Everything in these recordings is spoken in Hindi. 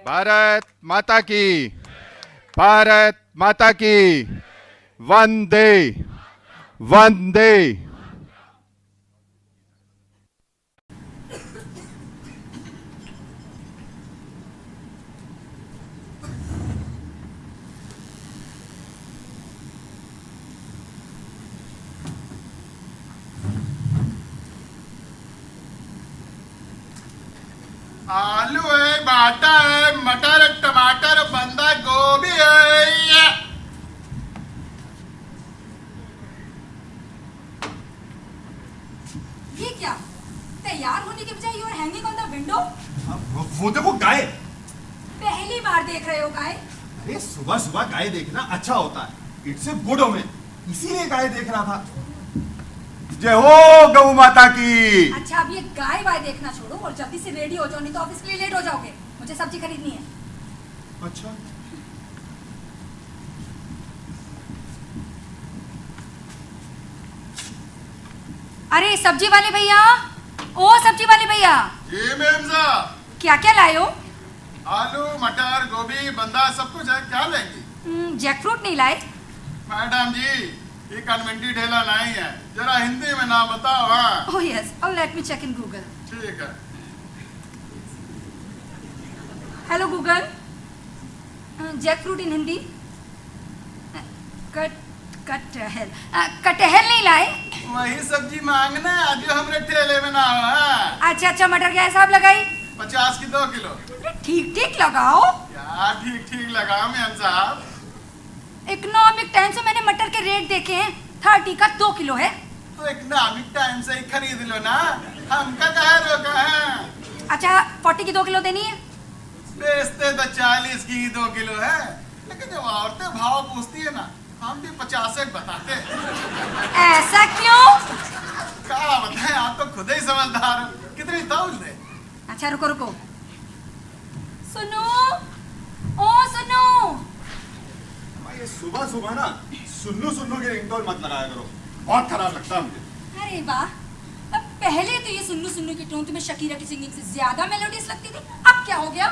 भारत माता की, भारत माता की, वंदे वंदे। आलू है, बाटा है, मटर, टमाटर, बंदा गोभी है। ये क्या? तैयार होने के बजाय you are hanging on the window. वो देखो गाय। पहली बार देख रहे हो गाय? अरे सुबह सुबह गाय देखना अच्छा होता है, इट्स ए गुड ओमेन, इसीलिए गाय देख रहा था। जय हो गौ माता की। अच्छा अब ये गाय वाय देखना छोड़ो और जल्दी से रेडी हो जाओ, नहीं तो ऑफिस के लिए लेट हो जाओगे। मुझे सब्जी खरीदनी है। अच्छा अरे सब्जी वाले भैया, ओ सब्जी वाले भैया, जी मैम साहब। क्या क्या लाए हो? आलू, मटर, गोभी, बंदा सब कुछ है, क्या लेंगी? जैक फ्रूट नहीं लाए? मैडम जी, ये कन्वेंटी ढेला नहीं है, जरा हिंदी में नाम बताओ। हाँ ओह यस, और let me check in Google. ठीक है। Hello Google, jackfruit in Hindi. कटहल, कटहल नहीं लाए? वही सब्जी मांगना है जो हमने ठेले में ना है। अच्छा अच्छा, मटर क्या हिसाब लगाई? 50 की 2 किलो। ठीक ठीक लगाओ। क्या ठीक ठीक लगाओ मैम साहब? इकोनॉमिक टाइम से मैंने मटर के रेट देखे हैं, 30 का 2 किलो है। तो इकोनॉमिक टाइम से ही खरीद लो ना, हमका कहे रोका है। अच्छा 40 की 2 किलो देनी है? बेचते तो 40 की 2 किलो है, लेकिन जब औरतें भाव पूछती है ना, हम भी 50 एक बताते। ऐसा क्यों? क्या बताएं, आप तो खुद ही समझदार हो। कितनी तौल दे? अच्छा रुको रुको, सुनो, ओ सुनो। ये सुबह सुबह ना सुन्नू सुन्नू की रिंगटोन मत लगाया करो, बहुत खराब लगता है मुझे। अरे वाह, अब पहले तो ये सुन्नू सुन्नू की टोन तुम्हें शकीरा की सिंगिंग से ज्यादा मेलोडियस लगती थी, अब क्या हो गया?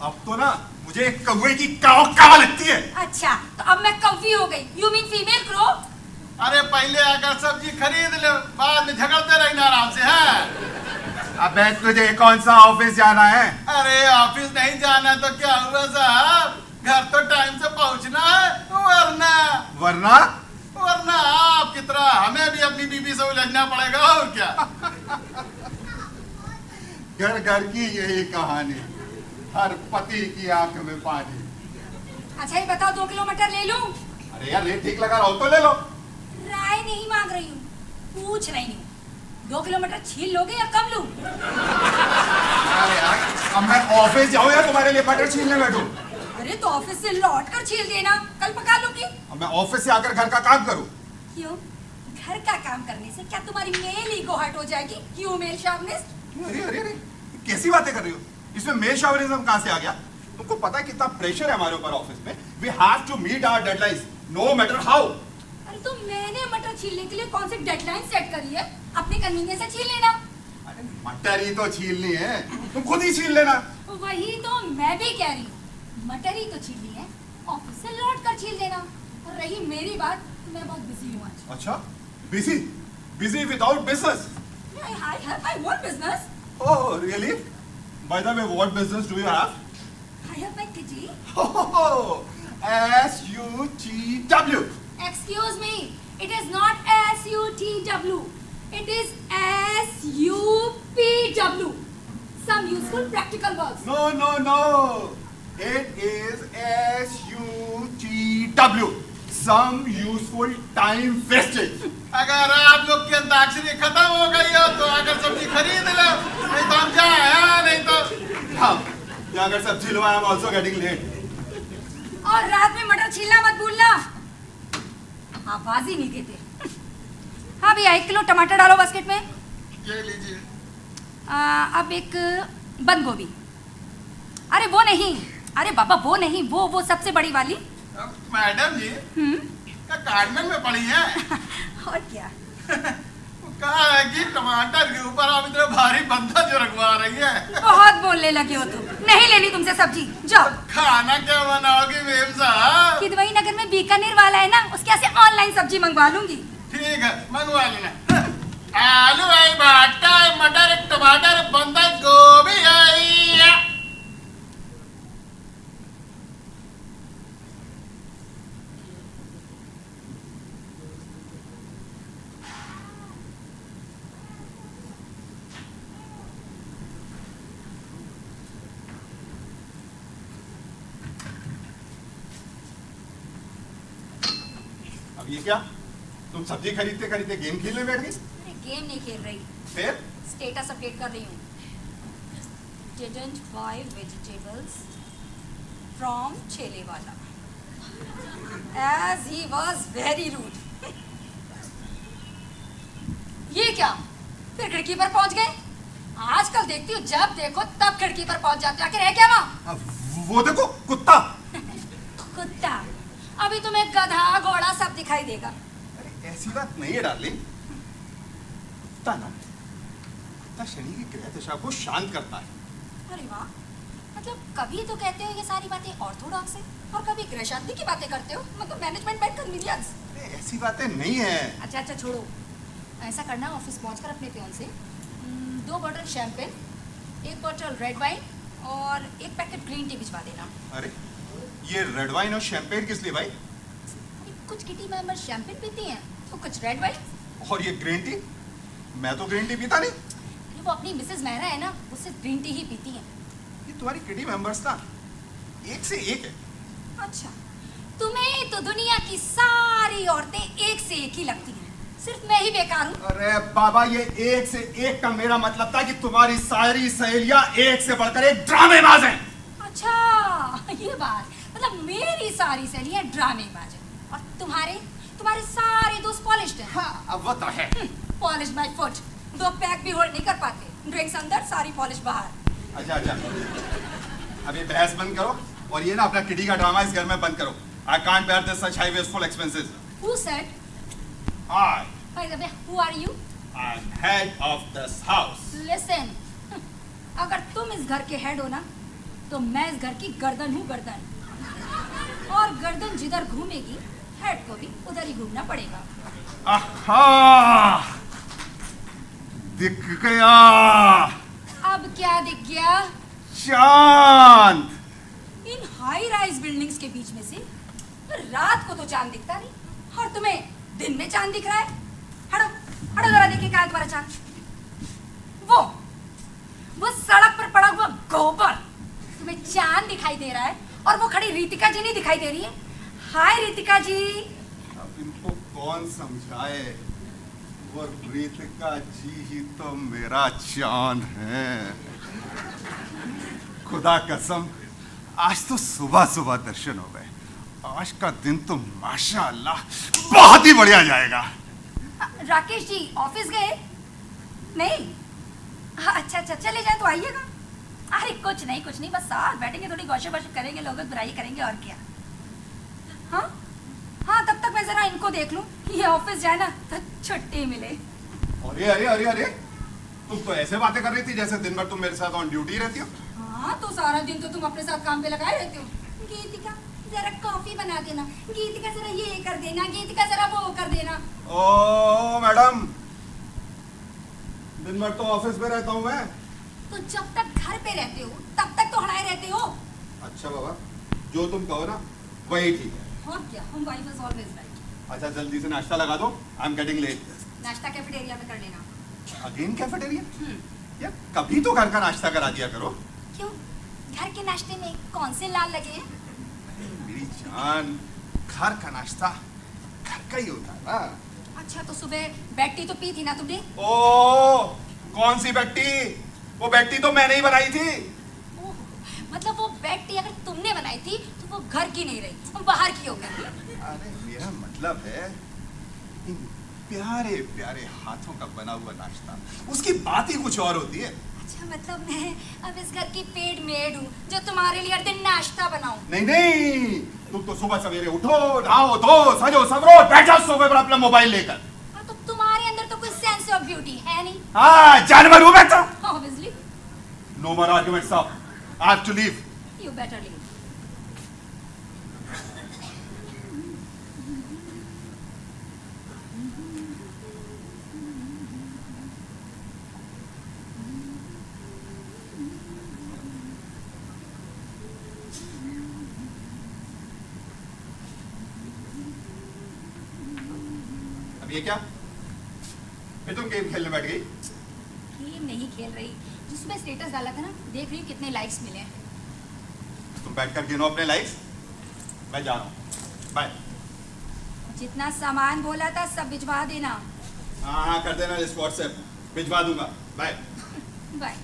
अब तो ना मुझे एक कौवे की काव काव लगती है। अच्छा तो अब मैं कौवी हो गई, यू मीन फीमेल क्रो? अरे पहले आकर सब्जी खरीद लो, बाद में झगड़ते रहना आराम से। है अबे तुझे कौन सा ऑफिस जाना है? अरे ऑफिस नहीं जाना तो क्या हुआ साहब, घर तो टाइम से पहुंचना है, वरना वरना वरना आपकी तरह हमें भी अपनी बीबी से उलझना पड़ेगा, और क्या। घर घर की यही कहानी, हर पति की आंख में पानी। अच्छा ये बताओ 2 किलो मटर ले लूं? अरे यार रेट ठीक लगा रहा हो तो ले लो। राय नहीं मांग रही हूँ, पूछ रही हूँ। 2 किलो मटर छील लोगे या कम लूं? अरे यार अब मैं ऑफिस जाऊँ या तुम्हारे लिए मटर छीलने बैठूं? अरे तो ऑफिस से लौट कर छील देना, कल पका लूंगी। अब मैं ऑफिस से आकर घर का काम करूं? क्यों? घर का काम करने से क्या तुम्हारी मेल ईगो हर्ट हो जाएगी? क्यों मेल शॉविनिस्ट? अरे अरे अरे कैसी बातें कर रही हो, इसमें मेल शॉविनिज्म कहां से आ गया? तुमको पता है कितना प्रेशर है हमारे ऊपर ऑफिस में? We have to meet our deadlines no matter how. अरे तो मैंने मटर छीलने के लिए कौन सी डेडलाइन सेट करी है? अपनी कन्वीनियंस से छील लेना। अरे मटर ही तो छीलनी है, तुम खुद ही छील लेना। वही तो मैं भी कह रही हूँ, मटर ही तो छीलनी है, ऑफिस से लौट कर छील देना। और रही मेरी बात, मैं बहुत बिजी हूँ आज। अच्छा busy? Busy without business? I have my own business. Oh really? By the way, what business do you have? I have my kitty. Oh, SUTW. Excuse me, it is not SUTW. It is SUPW. Some useful practical works. No, no, no. It is SUTW. Some useful time wastage. अगर आप लोग की अंताक्षरी खत्म हो गई हो तो आकर सब्जी खरीद लो, नहीं तो हम जाए, नहीं तो हाँ, अगर सब्जी लो, I am also getting late. और रात में मटर छीलना मत भूलना, आवाज ही नहीं देते। हाँ भैया 1 किलो टमाटर डालो बास्केट में। ये लीजिए। अब एक बंद गोभी। अरे वो नहीं, अरे बाबा वो नहीं, वो सबसे बड़ी वाली। मैडम जी, क्या गार्डन में पड़ी है? और क्या? वो कहा है कि टमाटर के ऊपर आप इतना भारी बंधा जो रखवा रही है। बहुत बोलने लगे हो तुम। नहीं लेनी तुमसे सब्जी, जाओ। खाना क्या बनाओगी मेम साहब? किदवई नगर में बीकानेर वाला है ना, उसके यहाँ से ऑनलाइन सब्जी मंगवा लूंगी। ठीक है, मंगवा लेना। आलू है, भाटा है, मटर है, टमाटर है, बंधा गोभी है। अब ये क्या, तुम सब्जी खरीदते खरीदते गेम खेलने बैठ गई? अरे गेम नहीं खेल रही, फिर स्टेटस अपडेट कर रही हूँ। Didn't buy vegetables from ठेले वाला, as he was very rude। ये क्या, फिर खिड़की पर पहुंच गए? आजकल देखती हूँ जब देखो तब खिड़की पर पहुंच जाते हो, आखिर है क्या वहाँ? अब वो देखो कुत्ता। कुत्ता? अभी तुम्हें गधा घोड़ा सब दिखाई देगा। अरे ऐसी बात नहीं है डार्लिंग, कुत्ता ना कुत्ता शनि की ग्रह दशा को शांत करता है। अरे वाह, मतलब कभी तो कहते हो ये सारी बातें ऑर्थोडॉक्स है और कभी गृह शांति की बातें करते हो, मतलब मैनेजमेंट बाय कन्वीनियंस। अरे ऐसी बातें नहीं है। अच्छा अच्छा छोड़ो, ऐसा करना ऑफिस पहुंचकर अपने पियोन से 2 bottle champagne, 1 bottle red wine और 1 पैकेट ग्रीन टी भिजवा देना। अरे ये रेड वाइन और शैंपेन किस लिए भाई? अरे कुछ किटी मेंबर शैंपेन पीती हैं तो कुछ रेड वाइन। और ये ग्रीन टी? मैं तो ग्रीन टी पीता नहीं। अरे वो अपनी मिसेज मेहरा है ना, वो सिर्फ ग्रीन टी ही पीती हैं। ये तुम्हारी किटी मेंबर्स ना एक से एक है। अच्छा, तुम्हें तो दुनिया की सारी औरतें एक से एक ही लगती हैं, सिर्फ मैं ही बेकार हूँ। अरे बाबा, ये एक से एक का मेरा मतलब था कि तुम्हारी सारी सहेलियां एक से बढ़कर एक ड्रामेबाज हैं। अच्छा ये बात, मतलब मेरी सारी सहेलियां ड्रामेबाज हैं और तुम्हारे सारे दोस्त पॉलिश्ड हैं। हाँ, अब वो तो है। पॉलिश माय फुट, 2 पैक भी होल्ड नहीं कर पाते, ड्रिंक्स अंदर सारी पॉलिश बाहर। अच्छा अच्छा, अभी बहस बंद करो और ये ना अपना किटी का ड्रामा इस घर में बंद करो। I can't bear this such high wasteful expenses. Who said? I By the way, who are you? am head of this house. Listen, अगर तुम इस घर के हेड हो ना, तो मैं इस घर की गर्दन हूँ, गर्दन। और गर्दन जिधर घूमेगी, हेड को भी उधर ही घूमना पड़ेगा। आहा! दिख गया। अब क्या दिख गया? चांद। इन हाई राइज बिल्डिंग्स के बीच में से रात को तो चांद दिखता नहीं, और तुम्हें दिन में चांद दिख रहा है। हटो हटो जरा, देखिए क्या है तुम्हारा चांद। वो सड़क पर पड़ा हुआ गोबर तुम्हें चांद दिखाई दे रहा है, और वो खड़ी रीतिका जी नहीं दिखाई दे रही है। हाय रीतिका जी। अब इनको कौन समझाए, वो रीतिका जी ही तो मेरा चांद है। खुदा कसम, आज तो सुबह सुबह दर्शन हो गए। आज का दिन तो माशाअल्लाह बहुत ही बढ़िया जाएगा। राकेश जी ऑफिस गए? नहीं? हाँ, अच्छा अच्छा, चले जाए तो आइएगा। अरे कुछ नहीं, बस साथ बैठेंगे, थोड़ी गॉसिप करेंगे, लोग बुराई करेंगे, और क्या। हाँ हाँ, तब तक मैं जरा इनको देख लूं, ये ऑफिस जाए ना तो छुट्टी मिले। अरे अरे अरे अरे, तुम तो ऐसे बातें कर रही थी जैसे दिन भर तुम मेरे साथ ऑन ड्यूटी रहती हो। हाँ, तो सारा दिन तो तुम अपने साथ काम पे लगाए रहते हो। गीतिका जरा कॉफी बना देना, गीतिका जरा ये कर देना, गीतिका जरा वो कर देना। ओ मैडम, दिन भर तो ऑफिस में रहता हूँ मैं। तो जब तक घर पे रहते हो तब तक तो हड़ाए रहते हो। अच्छा बाबा, जो तुम कहो ना वही ठीक है। और क्या, हम वाइफ इज ऑलवेज राइट। अच्छा जल्दी से नाश्ता लगा दो, आई एम गेटिंग लेट। नाश्ता कैफेटेरिया में कर लेना। Again cafeteria? यार कभी तो घर का नाश्ता करा दिया करो। क्यों, घर के नाश्ते में कौन से लाल लगे हैं? मेरी जान, घर का नाश्ता घर का ही होता है ना। अच्छा, तो सुबह बैठी तो पी थी ना तुमने? ओ, कौन सी बैट्टी? वो बैट्टी तो मैंने ही बनाई थी। ओह, मतलब वो बैठी अगर तुमने बनाई थी तो वो घर की नहीं रही, वो बाहर की हो गई। अरे मेरा मतलब है इन प्यारे प्यारे हाथों का बना हुआ नाश्ता, उसकी बात ही कुछ और होती है। अच्छा, मतलब मैं अब इस घर की पेड मेड हूँ जो तुम्हारे लिए हर दिन नाश्ता बनाऊं? नहीं नहीं, तुम तो सुबह सवेरे उठो, नहाओ धो, सजो सवरो, बैठो सोफे पर अपना मोबाइल लेकर। हाँ, तो तुम्हारे अंदर तो कोई सेंस ऑफ नहीं। हाँ, जानवर हूँ मैं तो। Obviously, No more arguments, sir. I have to leave. you better leave. अब ये क्या? फिर तुम गेम खेलने बैठ गई? गेम नहीं खेल रही, जिसमें स्टेटस डाला था ना, देख रही हूँ कितने लाइक्स मिले हैं। तुम बैठकर गिनो अपने लाइक्स। मैं जा रहा हूँ। बाय। जितना सामान बोला था सब भिजवा देना। हाँ हाँ, कर देना लिस्ट व्हाट्सएप, भिजवा दूंगा। Bye. Bye.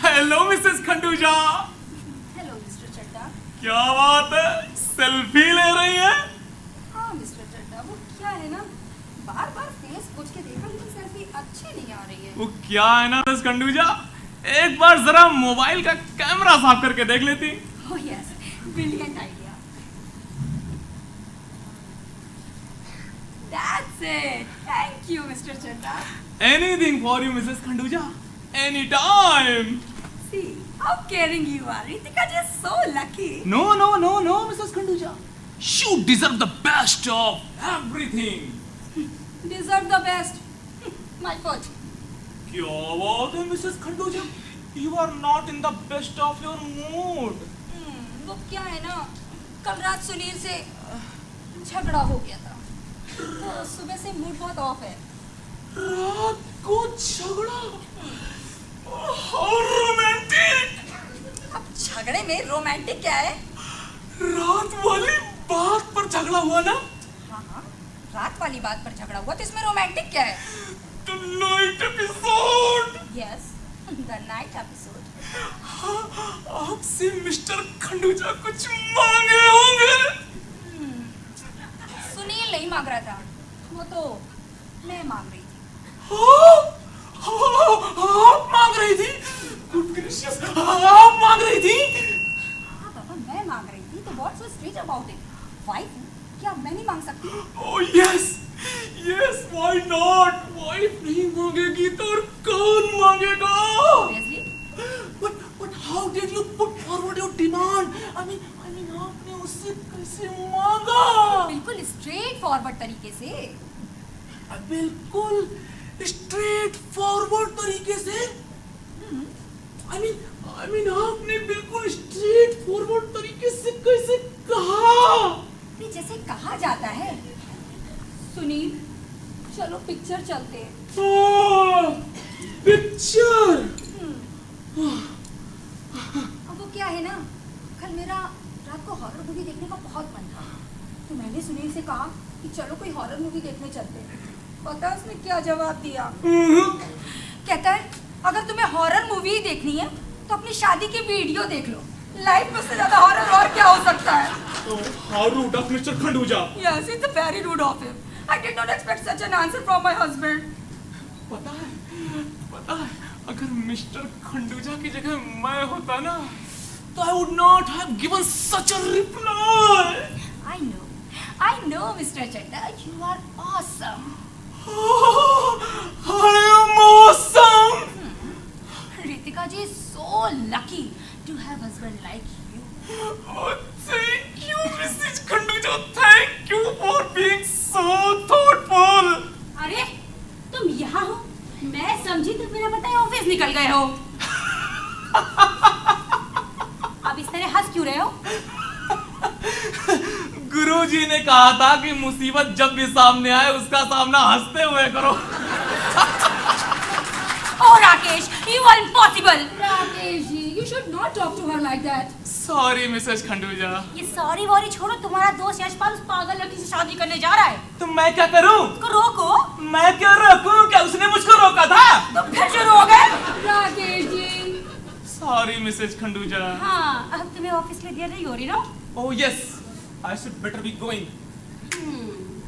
Hello Mrs Khanduja. Hello Mr Chadda. क्या बात है, सेल्फी ले रही है? हाँ मिस्टर चड्डा, वो क्या है ना, बार बार फेस पूछ के देखा लेकिन सेल्फी अच्छी नहीं आ रही है। वो क्या है ना मिसेस खंडूजा, एक बार जरा मोबाइल का कैमरा साफ करके देख लेती। Oh yes, brilliant idea. That's it, thank you Mr Chadda. Anything for you Mrs Khanduja, anytime. See how caring you are. Ritika ji is so lucky. No, no, no, no, Mrs. Khanduja. You deserve the best of everything. Deserve the best. My fault. क्या बात है Mrs Khanduja, you are not in the best of your mood. वो क्या है ना, कल रात सुनील से झगड़ा हो गया था, तो सुबह से मूड बहुत ऑफ है। रात को झगड़ा? How romantic! अब झगड़े में रोमांटिक क्या है? रात वाली बात पर झगड़ा हुआ ना? हाँ हाँ, रात वाली बात पर झगड़ा हुआ तो इसमें रोमांटिक क्या है? The night episode. Yes, the night episode. आपसे मिस्टर खंडूजा कुछ मांगे होंगे? सुनील नहीं मांग रहा था, वो तो मैं मांग रही थी। आप मांग रही थी? Good gracious, आप मांग रही थी? हाँ पापा, मैं मांग रही थी, तो what's so strange about it? Wife क्या मैं नहीं मांग सकती? Oh yes, yes, why not? Wife नहीं मांगेगी तो और कौन मांगेगा? Obviously. But how did you put forward your demand? I mean आपने उससे कैसे मांगा? बिल्कुल स्ट्रेट फॉरवर्ड तरीके से। बिल्कुल स्ट्रेट फॉरवर्ड तरीके से? I mean आपने बिल्कुल स्ट्रेट फॉरवर्ड तरीके से कैसे कहा? नहीं, जैसे कहा जाता है, सुनील चलो पिक्चर चलते हैं। पिक्चर? अब वो क्या है ना, कल मेरा रात को हॉरर मूवी देखने का बहुत मन था, तो मैंने सुनील से कहा कि चलो कोई हॉरर मूवी देखने चलते हैं। पता है उसने क्या जवाब दिया? कहता है अगर तुम्हें हॉरर मूवी देखनी है तो अपनी शादी की वीडियो देख लो, लाइफ में से ज्यादा हॉरर और क्या हो सकता है? How rude of Mr. Khanduja. Yes, it's very rude of him. I did not expect such an answer from my husband. पता है अगर मिस्टर खंडूजा की जगह मैं होता ना, तो I would not have given such a reply. I know, Mr. Chadda, you are awesome. I am awesome. Ritika ji is so lucky to have husband like you. Oh, thank you, Mrs. Khanduja. Thank you for being so thoughtful. अरे तुम यहाँ हो, मैं समझी तुम बिना बताए ऑफिस निकल गए हो। अब इस तरह हंस क्यों रहे हो? गुरुजी ने कहा था कि मुसीबत जब भी सामने आए उसका सामना हंसते हुए करो। Oh, Rakesh, you are impossible. Rakesh ji, you should not talk to her like that. Sorry Mrs Khanduja. ये सॉरी वॉरी छोड़ो, तुम्हारा दोस्त यशपाल उस पागल लड़की से शादी करने जा रहा है। तो मैं क्या करूं? उसको रोको। मैं क्यों रोकूं? क्या उसने मुझको रोका था? तो फिर शुरू हो गए। राकेश जी। Sorry Mrs Khanduja. हाँ, अब तुम्हें ऑफिस के लिए देर नहीं हो रही ना? Oh yes, I should better be going.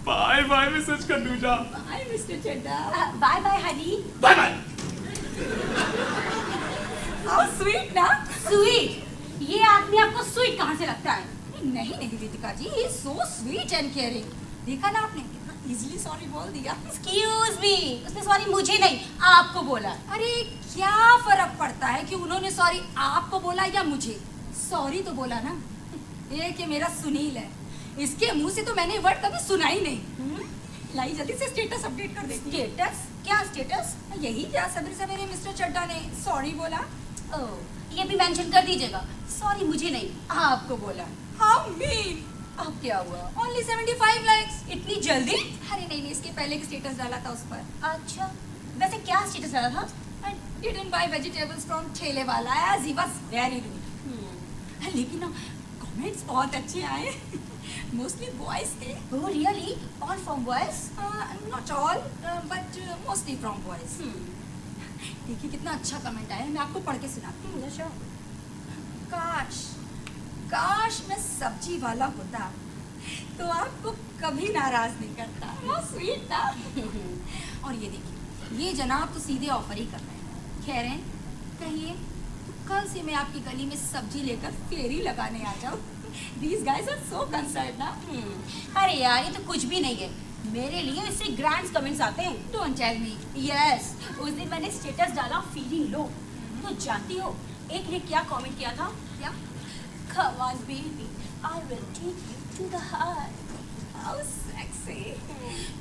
Bye bye Mrs Khanduja. Bye Mr Chadda. Bye bye honey. Bye bye. How sweet ना? स्वीट? ये आदमी आपको स्वीट कहाँ से लगता है? नहीं नहीं Ritika ji, he is so sweet and caring. देखा ना आपने कितना इजीली सॉरी बोल दिया। एक्सक्यूज मी, उसने सॉरी मुझे नहीं आपको बोला। अरे क्या फर्क पड़ता है कि उन्होंने सॉरी आपको बोला या मुझे? सॉरी तो बोला ना। एक ये मेरा सुनील है, इसके मुंह से तो मैंने वर्ड कभी सुना ही नहीं। लाई जल्दी से स्टेटस अपडेट कर दे। स्टेटस? क्या स्टेटस? यही क्या सवेरे सवेरे मिस्टर चड्डा ने सॉरी बोला। ओह, ये भी मेंशन कर दीजिएगा, सॉरी मुझे नहीं आपको बोला। How mean? अब क्या हुआ? Only 75 likes. इतनी जल्दी? अरे नहीं, इसके पहले एक स्टेटस डाला था उस पर। अच्छा, वैसे क्या स्टेटस डाला था? I didn't buy vegetables from ठेले वाला, as he was very rude। लेकिन ना कमेंट्स बहुत अच्छे आए, मोस्टली बॉयज थे। Oh really? All from boys? Not all, but mostly from boys। देखिए कितना अच्छा कमेंट आया है, मैं आपको पढ़ के सुनाती हूँ। काश मैं सब्जी वाला होता तो आपको कभी नाराज नहीं करता। वो स्वीट था। और ये देखिए, ये जनाब तो सीधे ऑफर ही कर रहे हैं, कह रहे हैं कहिए तो कल से मैं आपकी गली में सब्जी लेकर फेरी लगाने आ जाऊँ। These guys are so concerned ना। अरे यार ये तो कुछ भी नहीं है, मेरे लिए इससे ग्रैंड कमेंट्स आते हैं। Don't tell me। Yes, उस दिन मैंने स्टेटस डाला फीलिंग लो, तो जानती हो एक ने क्या कमेंट किया था? क्या? Come on baby, I will take you to the heart। How sexy।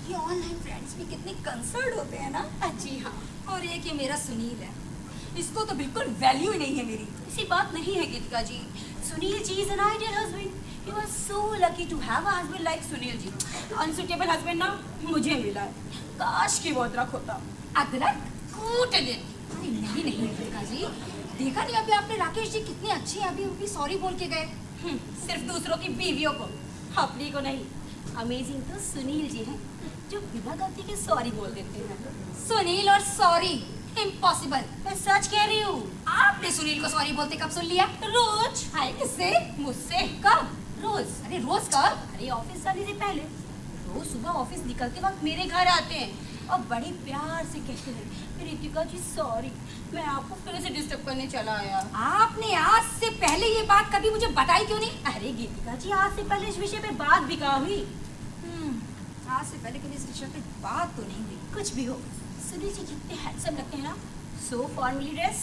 ये ऑनलाइन फ्रेंड्स भी कितने कंसर्न होते हैं ना। जी हाँ। और एक ये मेरा सुनील है, इसको तो बिल्कुल वैल्यू ही नहीं है मेरी। ऐसी बात नहीं है Geetika ji, Sunil ji is an ideal husband. You are so lucky to have a husband like Sunil ji. Unsuitable husband ना मुझे मिला है, काश की वो अदरक होता। अदरक? कूट दे। अरे नहीं नहीं गीतिका जी, देखा नहीं अभी आपने राकेश जी कितने अच्छे हैं, अभी भी सॉरी बोल के गए। सिर्फ दूसरों की बीवियों को, अपनी को नहीं। अमेजिंग तो सुनील जी हैं जो बिना गलती के सॉरी बोल देते हैं। सुनील और सॉरी इम्पॉसिबल। मैं सच कह रही हूँ। आपने सुनील को सॉरी बोलते कब सुन लिया? रोज। हाय किससे? मुझसे। कब? रोज। अरे रोज कब? अरे ऑफिस जाने से पहले। रोज सुबह ऑफिस निकलते वक्त मेरे घर आते हैं और बड़े प्यार से कहते हैं रितिका जी सॉरी, मैं आपको फिर से डिस्टर्ब करने चला आया। आपने आज से पहले ये बात कभी मुझे बताई क्यों नहीं? अरे गीतिका जी आज से पहले इस विषय पे बात भी कहाँ हुई? आज से पहले कभी इस विषय पे बात तो नहीं हुई। कुछ भी हो, सुनील जी कितने हैंडसम लगते हैं ना, सो फॉर्मली ड्रेस।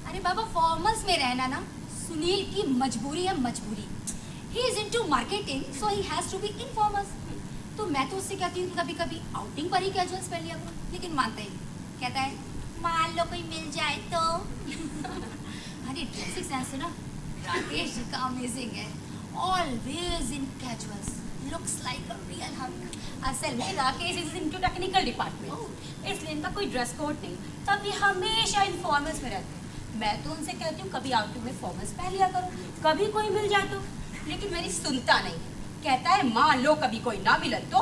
अरे बाबा फॉर्मल्स में रहना ना सुनील की मजबूरी है, मजबूरी। He is into marketing so he has to be in formals. तो मैं तो उससे कहती हूँ कि कभी कभी आउटिंग पर ही कैजुअल्स पहन लिया करो, लेकिन मानता ही नहीं। कहता है मान लो कोई मिल जाए तो। अरे ड्रेसिंग सेंस है ना राकेश जी का अमेजिंग है, always in casuals, looks like a real हक। असल में Rakesh is into technical department, इसलिए इनका कोई ड्रेस कोड नहीं, तब ये हमेशा इन फॉर्मल्स में रहते हैं। मैं तो उनसे कहती हूँ कभी आउटिंग में फॉर्मल्स पहन लिया करो, कभी कोई मिल जाए तो। लेकिन मेरी सुनता नहीं, कहता है मान लो कभी कोई ना मिले तो।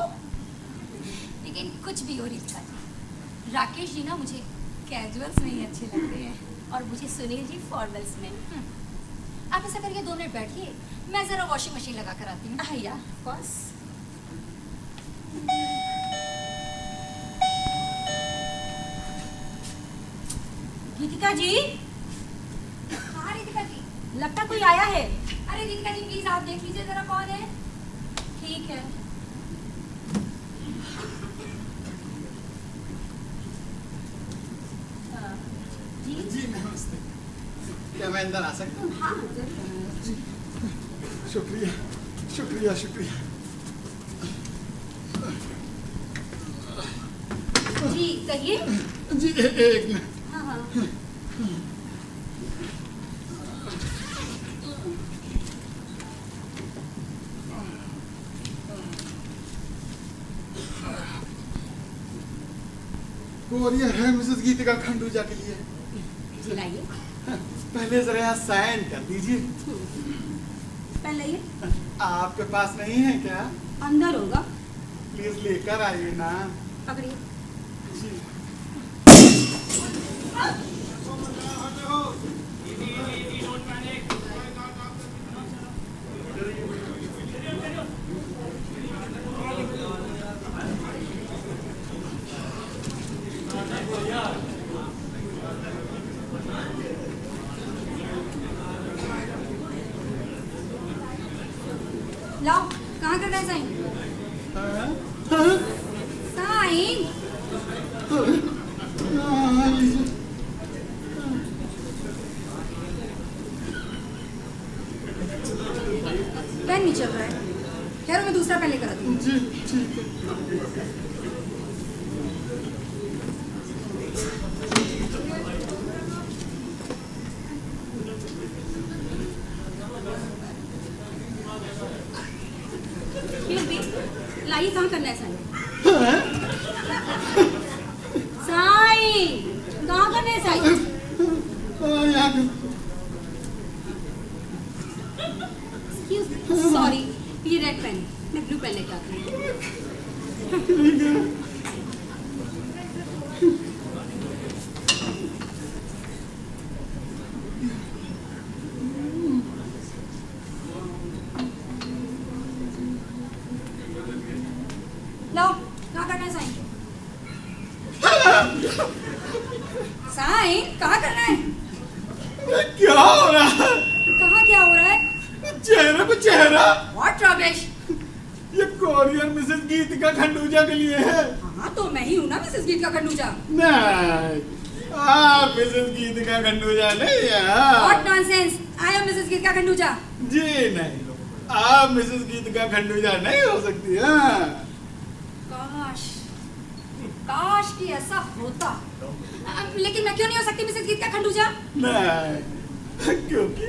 लेकिन कुछ भी हो रितिका जी, राकेश जी ना मुझे कैजुअल्स में ही अच्छे लगते हैं और मुझे सुनील जी फॉर्मल्स में। आप ऐसा करके 2 मिनट बैठिए, मैं जरा वॉशिंग मशीन लगा कर आती हूँ। या बस। गीतिका जी। हाँ रितिका जी। लगता कोई आया है। अरे रितिका जी प्लीज आप देख लीजिए जरा कौन है। ठीक है। जी नमस्ते, क्या मैं अंदर आ सकता हूँ? हाँ शुक्रिया शुक्रिया शुक्रिया। जी कहिए। जी एक मिनट। हाँ हाँ। कोरियर है मिसेस गीतिका खंडूजा के लिए। लाइए। पहले जरा यहाँ साइन कर दीजिए। पेन लाइए। आपके पास नहीं है क्या? अंदर होगा। प्लीज लेकर आइए ना। पकड़िए। जी। लाओ, कहाँ करना है साइन? साइन? पेन नहीं चल रहा है। खैर मैं दूसरा पेन लेकर आती हूँ। जी ठीक है। लाइए, कहाँ करना है साइन? साइन कहाँ करना है साइन? सॉरी, ये रेड पेन है, मैं ब्लू पेन लेके आती हूँ। लाओ, कहाँ करना है साइन? साइन कहाँ करना है? क्या हो रहा है? कहाँ क्या हो रहा है? चेहरे पे चेहरा। What rubbish? ये कोरियर मिसेस गीतिका खंडूजा के लिए है। हाँ तो मैं ही हूँ ना मिसेस गीतिका खंडूजा। नहीं, आप मिसेस गीतिका खंडूजा नहीं है। What nonsense? I am Mrs. गीतिका खंडूजा। जी नहीं, आप मिसेस गीतिका खंडूजा नहीं हो सकती। हाँ काश, काश कि ऐसा होता। लेकिन मैं क्यों नहीं हो सकती मिसेस गीतिका खंडूजा? नहीं, क्योंकि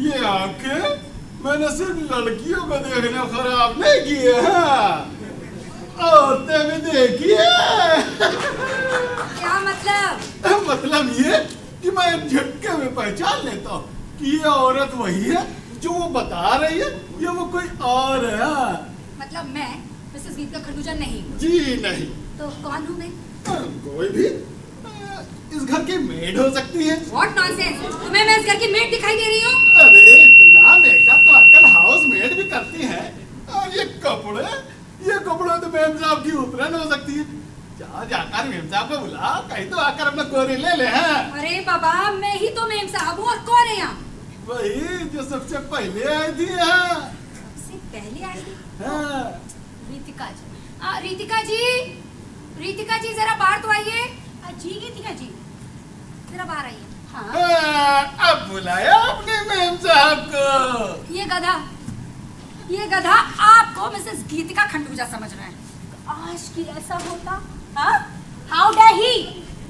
ये आंखें मैंने सिर्फ लड़कियों को देखने खराब नहीं की है, औरतें भी देखी है। क्या मतलब? मतलब ये कि मैं झटके में पहचान लेता हूँ कि ये औरत वही है जो वो बता रही है या वो कोई और है। मतलब मैं मिसेस गीतिका खंडूजा नहीं हूँ। जी नहीं। तो कौन हूँ मैं? कोई भी इस घर की मेड हो सकती है। What nonsense? तुम्हें मैं इस घर की मेड दिखाई दे रही हूँ? अरे इतना मेकअप तो आजकल हाउस मेड भी करती है। और ये कपड़े तो मेम साहब की उतरन हो सकती है। जाओ जाकर मेम साहब को बुलाओ, कहीं तो आकर अपना कोरी ले ले। हैं अरे बाबा, मैं ही तो मेम साहब हूँ और कौन है यहाँ? वही जो सबसे पहले आई थी। हाँ सबसे पहले आई थी? हाँ। रीतिका जी। रीतिका जी, रीतिका जी जरा बाहर तो आइए। जी गीतिका जी, जरा बाहर आइए। हाँ। अब बुलाया आपने मेम साहब को। ये गधा आपको मिसेस गीतिका खंडूजा समझ रहे हैं। आज की ऐसा होता? हाँ? How dare he?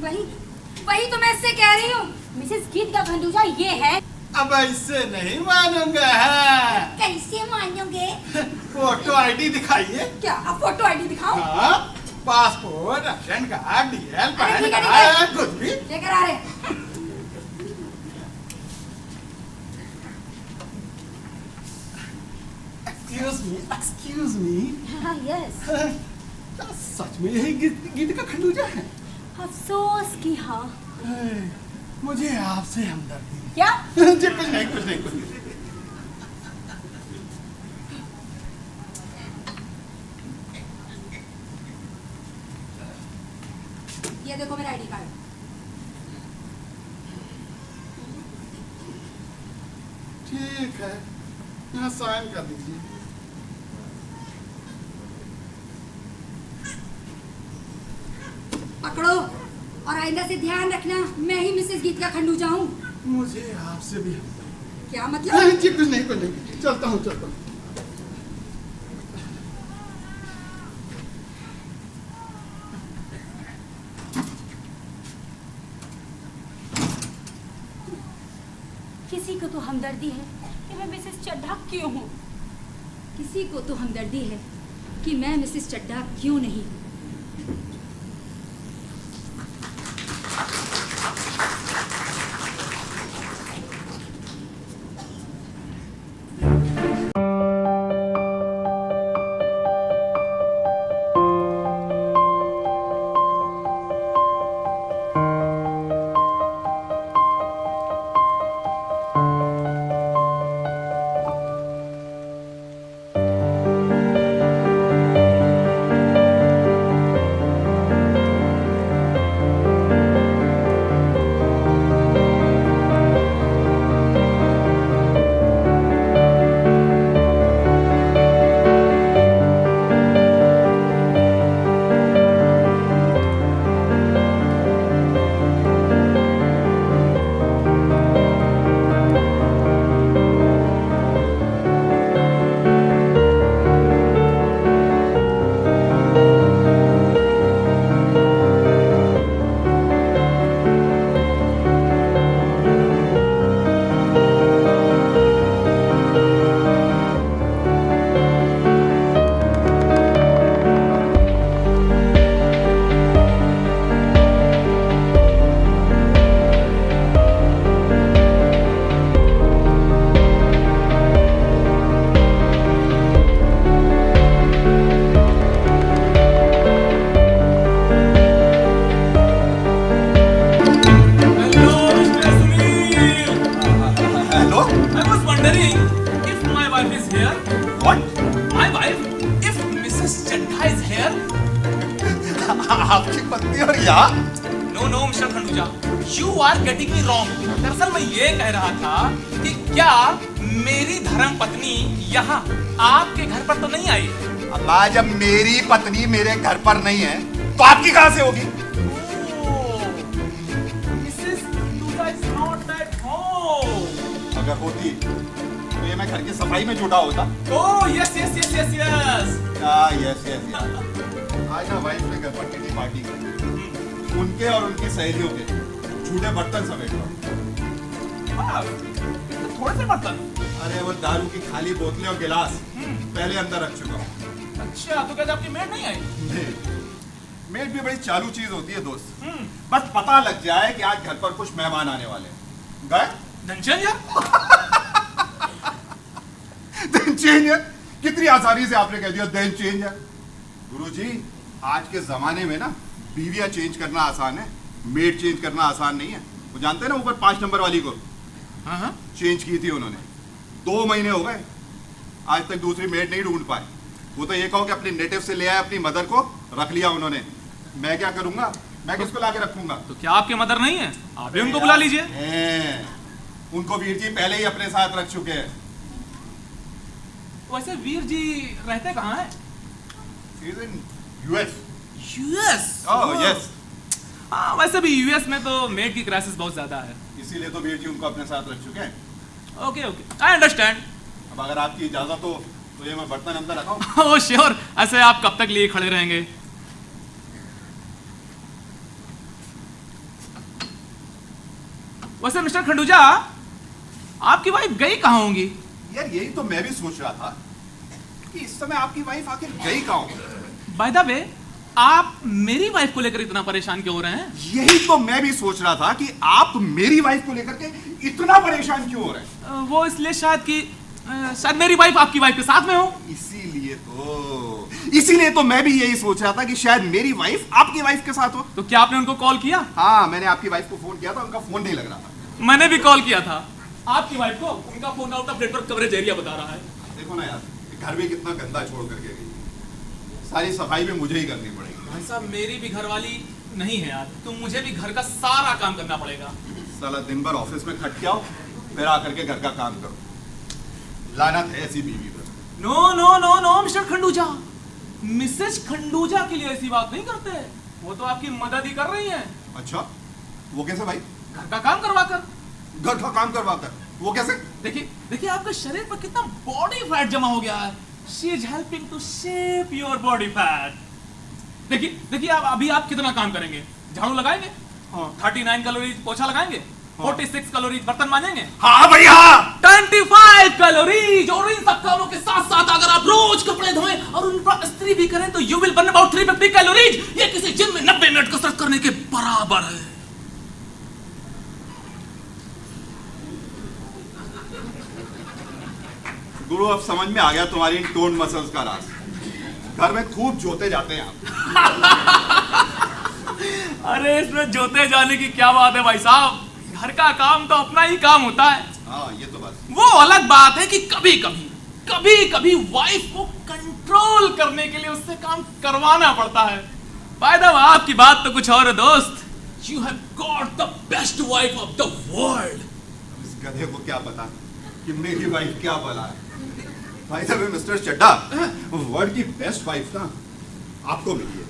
वही तो मैं इससे कह रही हूँ। मिसेस गीतिका खंडूजा ये है। अब ऐसे नहीं मानूंगा। कैसे मानोगे? फोटो आईडी दिखाइए। क्या आप फोटो आईडी दिखाओ? हाँ, passport, ration card, DL, pan ठीक है, कार्ड, कुछ भी लेकर आ रहे हैं। Excuse me. यस। सच में यही गीतिका खंडूजा है? अफसोस कि हाँ। मुझे आपसे हमदर्दी है। क्या? जी कुछ नहीं। ये देखो मेरा आईडी कार्ड। ठीक है, यहाँ साइन कर दीजिए। पकड़ो और आइंदा से ध्यान रखना, मैं ही मिसेस गीतिका खंडूजा हूँ। मुझे आपसे भी हमदर्दी। क्या मतलब? जी कुछ नहीं। चलता हूँ। किसी को तो हमदर्दी है कि मैं मिसेस चड्ढा क्यों हूँ। किसी को तो हमदर्दी है कि मैं मिसेस चड्ढा क्यों नहीं। आपकी पत्नी और यहाँ? No no Mr Khanduja, you are getting me wrong. दरअसल मैं ये कह रहा था कि क्या मेरी धर्म पत्नी यहाँ आपके घर पर तो नहीं आई? अम्मा, जब मेरी पत्नी मेरे घर पर नहीं है तो आपकी कहां से होगी? Mrs Khanduja is not at home. अगर होती तो ये मैं घर की सफाई में जुटा होता। Oh yes yes yes yes yes. Yes yes. आज ना वाइफ ने घर पर किटी पार्टी की, उनके और उनकी सहेलियों के झूठे बर्तन समेट थोड़े से बर्तन? अरे वो दारू की खाली बोतलें और गिलास पहले अंदर रख चुका हूँ। अच्छा, तो क्या आपकी मेड नहीं आई? मेड भी बड़ी चालू चीज होती है दोस्त। बस पता लग जाए कि आज घर पर कुछ मेहमान आने वाले हैं, गए धनचंद यार। दिन चेंज है। कितनी आसानी से आपने कह दिया दिन चेंज है। गुरुजी, आज के जमाने में ना बीवियां चेंज करना आसान है, मेड चेंज करना आसान नहीं है। वो जानते हैं ना ऊपर 5 नंबर वाली को? हाँ। चेंज की थी उन्होंने, 2 महीने हो गए, आज तक दूसरी मेड नहीं ढूंढ पाए। वो तो ये कहो कि अपने नेटिव से ले आए, अपनी मदर को रख लिया उन्होंने। मैं क्या करूंगा? मैं किसको लाके रखूंगा? तो क्या आपके मदर नहीं है? आप भी उनको बुला लीजिए। उनको वीर जी पहले ही अपने साथ रख चुके हैं। वैसे वीर जी रहते कहाँ हैं? यूएस। यूएस? Oh yes. हाँ, वैसे भी यूएस में तो मेड की क्राइसिस बहुत ज्यादा है, इसीलिए तो वीर जी उनको अपने साथ रख चुके हैं। Okay okay, I understand. अब अगर आपकी इजाजत हो तो ये मैं बर्तन अंदर रखाऊं? Oh sure. ऐसे आप कब तक लिए खड़े रहेंगे? वैसे मिस्टर खंडूजा, आपकी वाइफ गई कहाँ होंगी? यार यही तो मैं भी सोच रहा था कि इस समय आपकी वाइफ आखिर गई कहाँ होगी? बाय द वे, आप मेरी वाइफ को लेकर इतना परेशान क्यों हो रहे हैं? यही तो मैं भी सोच रहा था कि आप मेरी वाइफ को लेकर के इतना परेशान क्यों हो रहे हैं? वो इसलिए शायद कि शायद मेरी वाइफ आपकी वाइफ के साथ में हो। इसीलिए तो मैं भी यही सोच रहा था कि शायद मेरी वाइफ आपकी वाइफ के साथ हो। तो क्या आपने उनको कॉल किया? हाँ, मैंने आपकी वाइफ को फोन किया था, उनका फोन नहीं लग रहा था। मैंने भी कॉल किया था आपकी वाइफ को, उनका phone out of network coverage area बता रहा है। देखो ना यार, घर भी कितना गंदा छोड़ करके गई, सारी सफाई भी मुझे ही करनी पड़ेगी। भाई साहब, मेरी भी घरवाली नहीं है यार, तो मुझे भी घर का सारा काम करना पड़ेगा। साला दिन भर ऑफिस में खट के आओ, फिर आकर के घर का काम करो। लानत है ऐसी बीवी पर। No no no no Mr Khanduja, Mrs Khanduja के लिए ऐसी बात नहीं करते। वो तो आपकी मदद ही कर रही हैं। अच्छा, वो कैसे भाई? घर का काम करवा कर। घर का काम करवा कर? वो कैसे? देखिए देखिए, आपके शरीर पर कितना बॉडी फैट जमा हो गया है। She is helping to shape your body fat. देखिए देखिए, आप कितना काम करेंगे? झाड़ू लगाएंगे, 39 कैलोरीज पोछा लगाएंगे, 46 कैलोरीज बर्तन मांजेंगे, हाँ भैया, 25 कैलोरीज। और इन सब कामों के साथ साथ अगर आप रोज कपड़े धोएं और उन पर इस्त्री भी करें तो you will burn about 350 calories. ये किसी जिम में 90 मिनट कसरत करने के बराबर है। गुरु अब समझ में आ गया तुम्हारी टोन मसल्स का राज। घर में खूब जोते जाते हैं आप। अरे इसमें जोते जाने की क्या बात है भाई साहब, घर का काम तो अपना ही काम होता है। हाँ, ये तो बात। वो अलग बात है कि कभी कभी वाइफ को कंट्रोल करने के लिए उससे काम करवाना पड़ता है। बाय द वे, आपकी बात तो कुछ और है दोस्त। You have got the best wife of the world. इस गधे को क्या पता कि मेरी वाइफ क्या बला है। भाई साहब, मिस्टर चड्डा, वर्ल्ड की बेस्ट वाइफ ना आपको मिली है।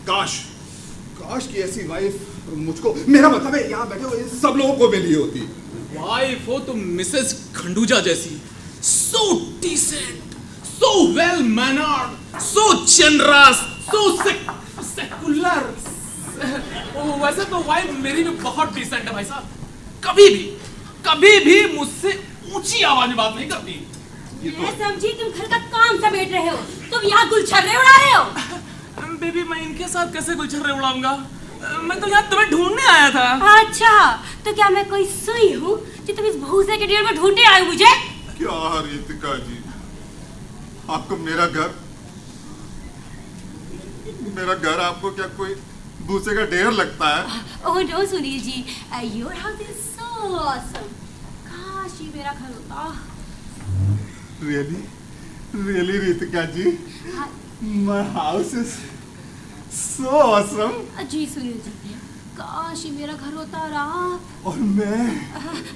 काश की ऐसी वाइफ मुझको, मेरा मतलब है यहाँ बैठे हुए सब लोगों को मिली होती। वाइफ हो तुम मिसेस खंडूजा जैसी, so decent, so well mannered, so generous, so secular। वैसे तो वाइफ मेरी भी बहुत डिसेंट है भाई साहब। कभी भी मुझसे ऊंची आवाज में बात नहीं करती। मैं समझी तुम घर का काम समेट रहे हो, तुम यहाँ गुलछर्रे उड़ा रहे हो। बेबी, मैं इनके साथ कैसे गुलछर्रे उड़ाऊंगा? मैं तो यहाँ तुम्हें ढूंढने आया था। अच्छा, तो क्या मैं कोई सुई हूँ जो तुम इस भूसे के ढेर में ढूंढने आए हो मुझे? क्या रितिका जी, आपको मेरा घर आपको क्या कोई भूसे का ढेर लगता है? Oh no Sunil ji, your house is so awesome. काश ये मेरा घर होता। Really Ritika ji, my house is So awesome. Ji Sunil ji, काश ये मेरा घर होता और आप और मैं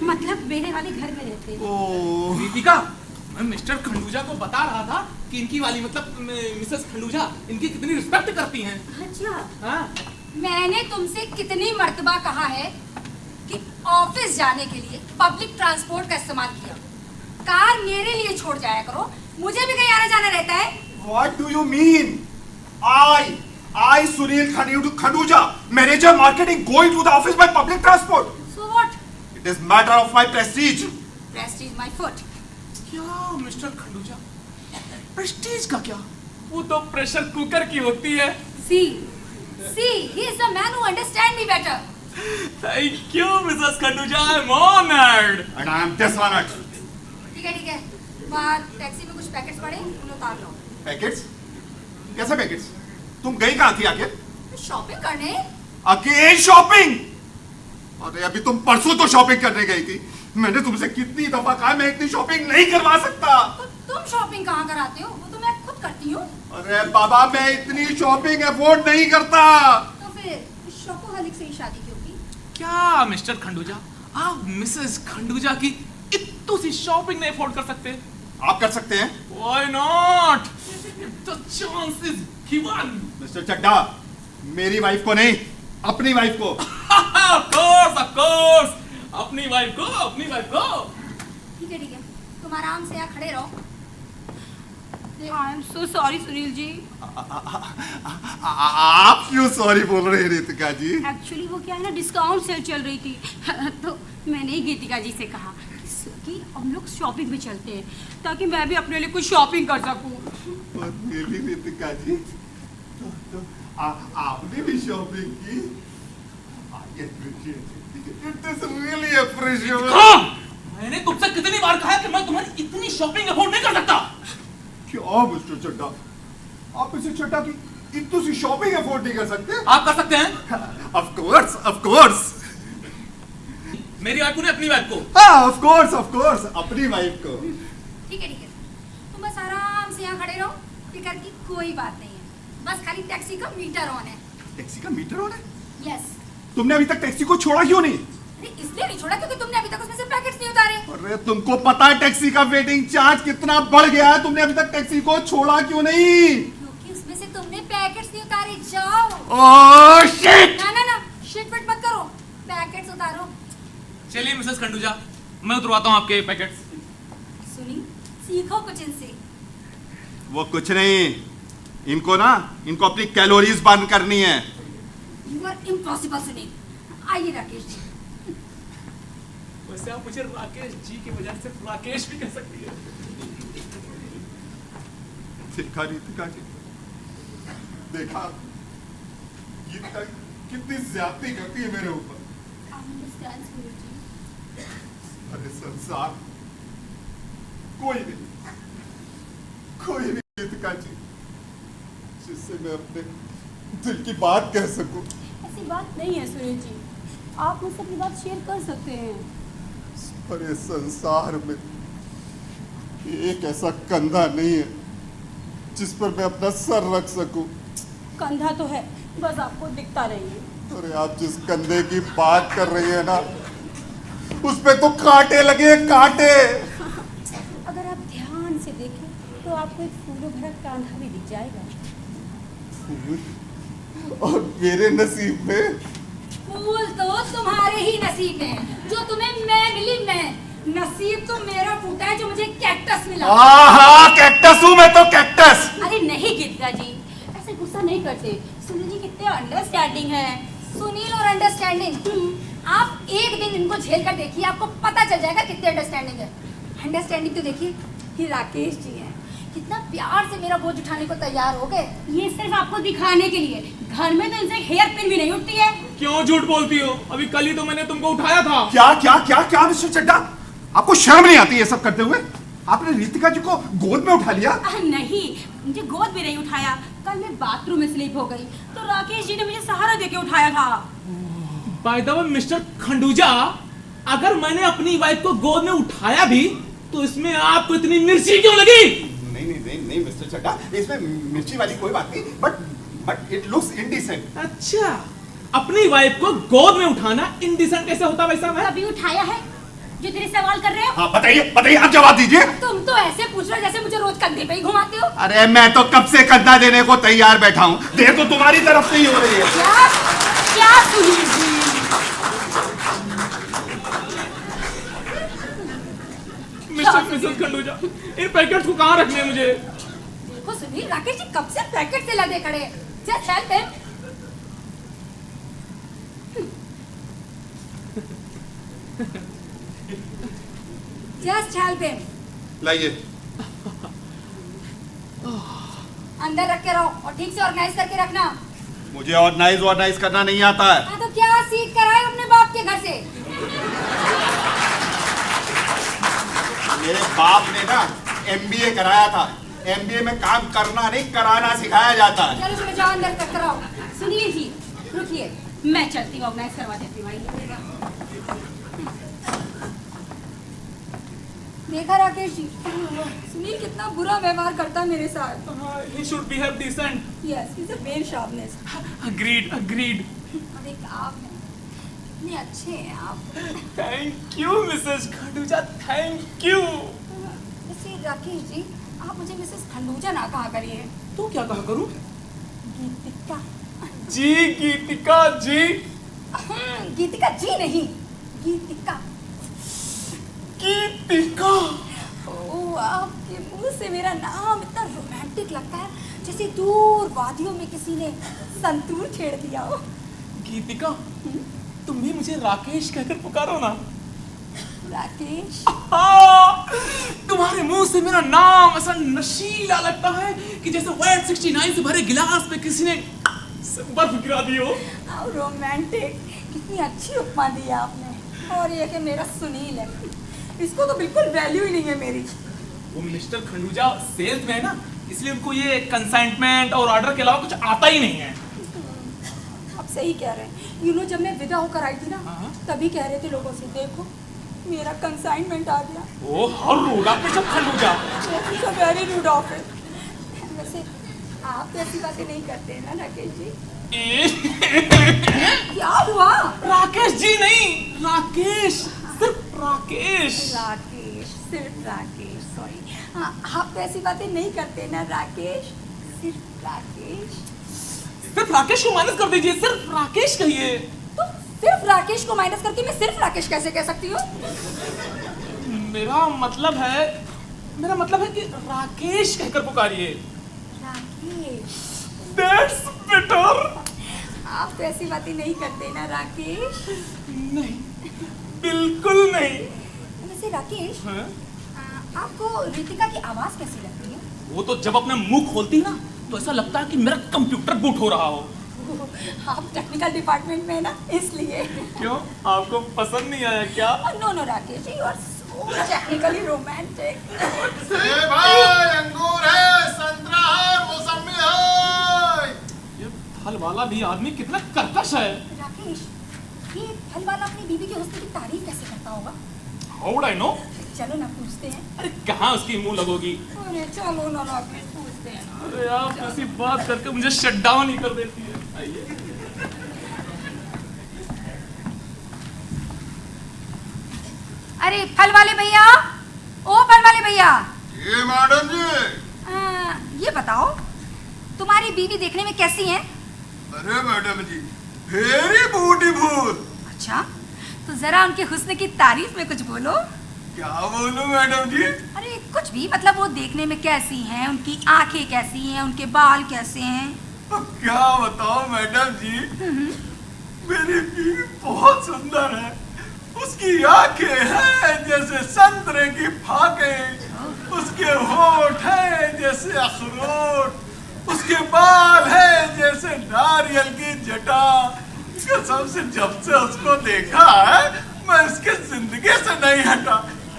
मतलब मेरे वाले घर में रहते। ओह दीपिका, मैं मिस्टर खंडूजा को बता रहा था कि इनकी वाली मतलब मिसेस खंडूजा इनकी कितनी रिस्पेक्ट करती हैं। अच्छा, हाँ? मैंने तुमसे कितनी मर्तबा कहा है कि ऑफिस जाने के लिए पब्लिक ट्रांसपोर्ट का इस्तेमाल किया, कार मेरे लिए छोड़ जाया करो, मुझे भी कहीं आना जाना रहता है। What do you mean? I Sunil Khanduja, manager marketing, going to the office by public transport. So what? It is matter of my prestige. Prestige my foot. क्या मिस्टर खंडूजा, प्रेस्टीज का क्या? वो तो प्रेशर कुकर की होती है। See, he is the man who understand me better. Thank you, Mrs. Khanduja. I'm honored. And I am dishonored. ठीक है, बाहर टैक्सी में कुछ पैकेट्स पड़े, उन्हें उतार लो। पैकेट्स? कैसे पैकेट्स? तुम गई कहाँ थी आखिर? शॉपिंग करने। Again shopping? अरे अभी तुम परसों तो शॉपिंग करने गई थी। मैंने तुमसे कितनी दफा कहा मैं इतनी शॉपिंग नहीं करवा सकता। तो तुम शॉपिंग कहाँ कराते हो? वो तो मैं खुद करती हूँ। अरे बाबा, मैं इतनी शॉपिंग अफोर्ड नहीं करता। तो फिर शॉपोहलिक से ही शादी क्यों की? क्या मिस्टर खंडूजा, आप मिसेस खंडूजा की इतनी सी शॉपिंग नहीं अफोर्ड कर सकते? आप कर सकते हैं। Why not? The chance is given. Mr Chadda, मेरी वाइफ को नहीं, अपनी वाइफ को। Of course. अपनी वाइफ को। ठीक है, तुम आराम से यहाँ खड़े रहो। I am so sorry Sunil ji. आप क्यों सॉरी बोल रहे हैं रितिका जी? एक्चुअली वो क्या है ना, डिस्काउंट सेल चल रही थी तो मैंने ही गीतिका जी से कहा कि हम लोग शॉपिंग में चलते हैं ताकि मैं भी अपने लिए कुछ शॉपिंग कर सकूं। और मेरी रितिका जी, तो आपने भी शॉपिंग की? I appreciate it. It is really appreciable. मैंने तुमसे कितनी बार कहा कि मैं तुम्हारी इतनी शॉपिंग अफोर्ड नहीं कर सकता। क्या मिस्टर चड्डा, आप मिस्टर चड्डा की इतनी सी शॉपिंग अफोर्ड नहीं कर सकते? आप कर सकते हैं। Of course. मेरी वाइफ को नहीं, अपनी वाइफ को। हाँ, of course, अपनी वाइफ को। ठीक है, तुम बस आराम से यहाँ खड़े रहो, फिक्र की कोई बात नहीं है, बस खाली टैक्सी का मीटर ऑन है। टैक्सी का मीटर ऑन है? यस। तुमने अभी तक टैक्सी को छोड़ा क्यों नहीं? अरे इसलिए नहीं छोड़ा क्योंकि तुमने अभी तक उसमें से पैकेट्स नहीं उतारे। अरे तुमको पता है टैक्सी का वेटिंग चार्ज कितना बढ़ गया है, तुमने अभी तक टैक्सी को छोड़ा क्यों नहीं? क्योंकि उसमें से तुमने पैकेट्स नहीं उतारे। जाओ। Oh shit! ना शिट मत करो, पैकेट्स उतारो। चलिए मिसेस खंडूजा, मैं उतरवाता हूँ आपके पैकेट्स। सुनी, सीखो कुछ इनसे। वो कुछ नहीं, इनको अपनी कैलोरीज बर्न करनी है। You are impossible Sunil. आइए राकेश जी। वैसे आप मुझे राकेश जी की वजह से राकेश भी कह सकती है। देखा रितिका जी, देखा गीता कितनी ज्यादती करती है मेरे ऊपर। अरे संसार कोई नहीं रितिका जी जिससे मैं अपने दिल की बात कह सकूं। ऐसी बात नहीं है सुनील जी, आप मुझसे अपनी बात शेयर कर सकते हैं। पर इस संसार में एक ऐसा कंधा नहीं है जिस पर मैं अपना सर रख सकूं। कंधा तो है, बस आपको दिखता नहीं है। अरे आप जिस कंधे की बात कर रही है ना, उस पे तो कांटे लगे, कांटे। अगर आप ध्यान से देखें तो आपको एक फूलों भरा कांधा भी दिख जाएगा। और मेरे नसीब में फूल तो तुम्हारे ही नसीब में है, जो तुम्हें मैं मिली। मैं नसीब तो मेरा फूटा है जो मुझे कैक्टस मिला। हाँ, कैक्टस हूँ मैं तो, कैक्टस। अरे नहीं गीतिका जी, ऐसे गुस्सा नहीं करते। सुनील जी कितने अंडरस्टैंडिंग है। सुनील और अंडरस्टैंडिंग, आप एक दिन इनको झेल कर देखिए, आपको पता चल जाएगा कितने अंडरस्टैंडिंग है। अंडरस्टैंडिंग तो देखिए, ये राकेश जी हैं, कितना प्यार से मेरा बोझ उठाने को तैयार हो गए। ये सिर्फ आपको दिखाने के लिए, घर में तो इनसे हेयर पिन भी नहीं उठती है। क्यों झूठ बोलती हो? अभी कल ही तो मैंने तुमको उठाया था। क्या मिस्टर चड्डा, आपको शर्म नहीं आती ये सब करते हुए? आपने रितिका जी को गोद में उठा लिया? नहीं, मुझे गोद में नहीं उठाया। कल मैं बाथरूम में स्लीप हो गई तो राकेश जी ने मुझे सहारा देके उठाया था। By the way mister Khanduja, अगर मैंने अपनी वाइफ को गोद में उठाया भी तो इसमें आपको इतनी मिर्ची क्यों लगी? नहीं मिस्टर चड्डा, इसमें मिर्ची वाली कोई बात नहीं, but but it looks indecent. अच्छा, अपनी वाइफ को गोद में उठाना इंडिसेंट कैसे होता भाई साहब? कभी उठाया है जो तेरे सवाल कर रहे हो? हाँ बताइए, आप जवाब दीजिए। तुम तो ऐसे पूछ रहे हो जैसे मुझे रोज कंधे पे ही घुमाते हो। अरे मैं तो कब से कंधा देने को तैयार बैठा हूँ, देर तो तुम्हारी तरफ से ही हो रही है। क्या क्या सुनील जी? मिस्टर मिसेस खंडूजा, इन पैकेट्स को कहाँ रखने हैं मुझे? देखो सुनील, राकेश जी कब से पैकेट से लदे खड़े हैं। Just help him. Just help him. लाइए। अंदर रख के रहो और ठीक से ऑर्गेनाइज करके रखना। मुझे ऑर्गेनाइज करना नहीं आता है। हाँ तो क्या सीख कर आए अपने बाप के घर से? मेरे बाप ने ना MBA कराया था। MBA में काम करना नहीं, कराना सिखाया जाता है। चलो चलो जाओ अंदर तक कराओ। सुनील जी रुकिए, मैं चलती हूँ, ऑर्गेनाइज करवा देती हूँ। देखा राकेश जी, सुनील कितना बुरा व्यवहार करता है मेरे साथ। He should behave decent. Yes, he's a brain sharpness. Agreed. और एक आप हैं, इतने अच्छे हैं आप। Thank you, Mrs. Khanduja, thank you. वैसे राकेश जी, आप मुझे मिसेस खंडूजा ना कहा करिए। तो क्या कहा करूं? गीतिका। जी गीतिका जी। गीतिका जी नहीं, गीतिका। गीतिका। ओह, आपके मुंह से मेरा नाम इतना रोमांटिक लगता है, जैसे दूर वादियों में किसी ने संतूर छेड़ दिया हो। गीतिका, तुम भी मुझे राकेश कहकर पुकारो ना। राकेश? तुम्हारे मुंह से मेरा नाम ऐसा नशीला लगता है कि जैसे व्हाइट 69 से भरे गिलास में किसी ने बर्फ गिरा दी हो। रोमांटिक, कितनी अच्छी उपमा दी आपने। और ये कि मेरा सुनील है, इसको तो बिल्कुल वैल्यू ही नहीं है मेरी। वो मिस्टर खंडूजा सेल्स में है ना, इसलिए उनको ये कंसाइनमेंट और ऑर्डर के अलावा कुछ आता ही नहीं है। आप सही कह रहे हैं। यू नो, जब मैं विदा होकर आई थी ना, तभी कह रहे थे लोगों से, देखो मेरा कंसाइनमेंट आ गया। ओह, हाउ रूड आप mister Khanduja. Very root of it. वैसे आप तो ऐसी बातें नहीं करते हैं ना राकेश जी? क्या हुआ? राकेश जी नहीं, राकेश, सिर्फ राकेश। राकेश, सिर्फ राकेश, सॉरी। हाँ, आप तो ऐसी बातें नहीं करते ना राकेश, सिर्फ राकेश। सिर्फ राकेश को माइनस कर दीजिए, सिर्फ राकेश कहिए। तो सिर्फ राकेश को माइनस करके मैं सिर्फ राकेश कैसे कह सकती हूँ? मेरा मतलब है कि राकेश कहकर पुकारिए। राकेश। That's better. आप तो ऐसी बातें नहीं करते ना राकेश? नहीं, बिल्कुल नहीं। वैसे राकेश, हाँ? आपको रितिका की आवाज कैसी लगती है? वो तो जब अपना मुंह खोलती ना, तो ऐसा लगता है कि मेरा कंप्यूटर बूट हो रहा हो। आप टेक्निकल डिपार्टमेंट में है ना, इसलिए। क्यों, आपको पसंद नहीं आया क्या? No no Rakesh, you are so technically romantic. भाई अंगूर है, संतरा है, मौसमी है। ये फल वाला भी आदमी कितना कर्कश है। राकेश, ये फल वाला अपनी बीवी के हुस्न की तारीफ कैसे करता होगा? How would I know? चलो ना पूछते हैं। अरे कहाँ उसकी मुंह लगोगी? अरे चलो ना राकेश, पूछते हैं ना। अरे आप ऐसी बात करके मुझे शट डाउन ही कर देती है। आइए। अरे फल वाले भैया, ओ फल वाले भैया। ये मैडम जी। ये बताओ, तुम्हारी बीवी देखने में कैसी है? अरे मैडम जी, वेरी ब्यूटीफुल। अच्छा, तो जरा उनके हुस्न की तारीफ में कुछ बोलो। क्या बोलूं मैडम जी? अरे कुछ भी, मतलब वो देखने में कैसी हैं, उनकी आंखें कैसी हैं, उनके बाल कैसे हैं? अब क्या बताओ मैडम जी, मेरी बीवी बहुत सुंदर है। उसकी आंखें हैं जैसे संतरे की फाकें, उसके होठ हैं जैसे अखरोट, उसके बाल हैं जैसे नारियल की जटा। कसम से जब से उसको देखा है, मैं उसके जिंदगी से नहीं हटा।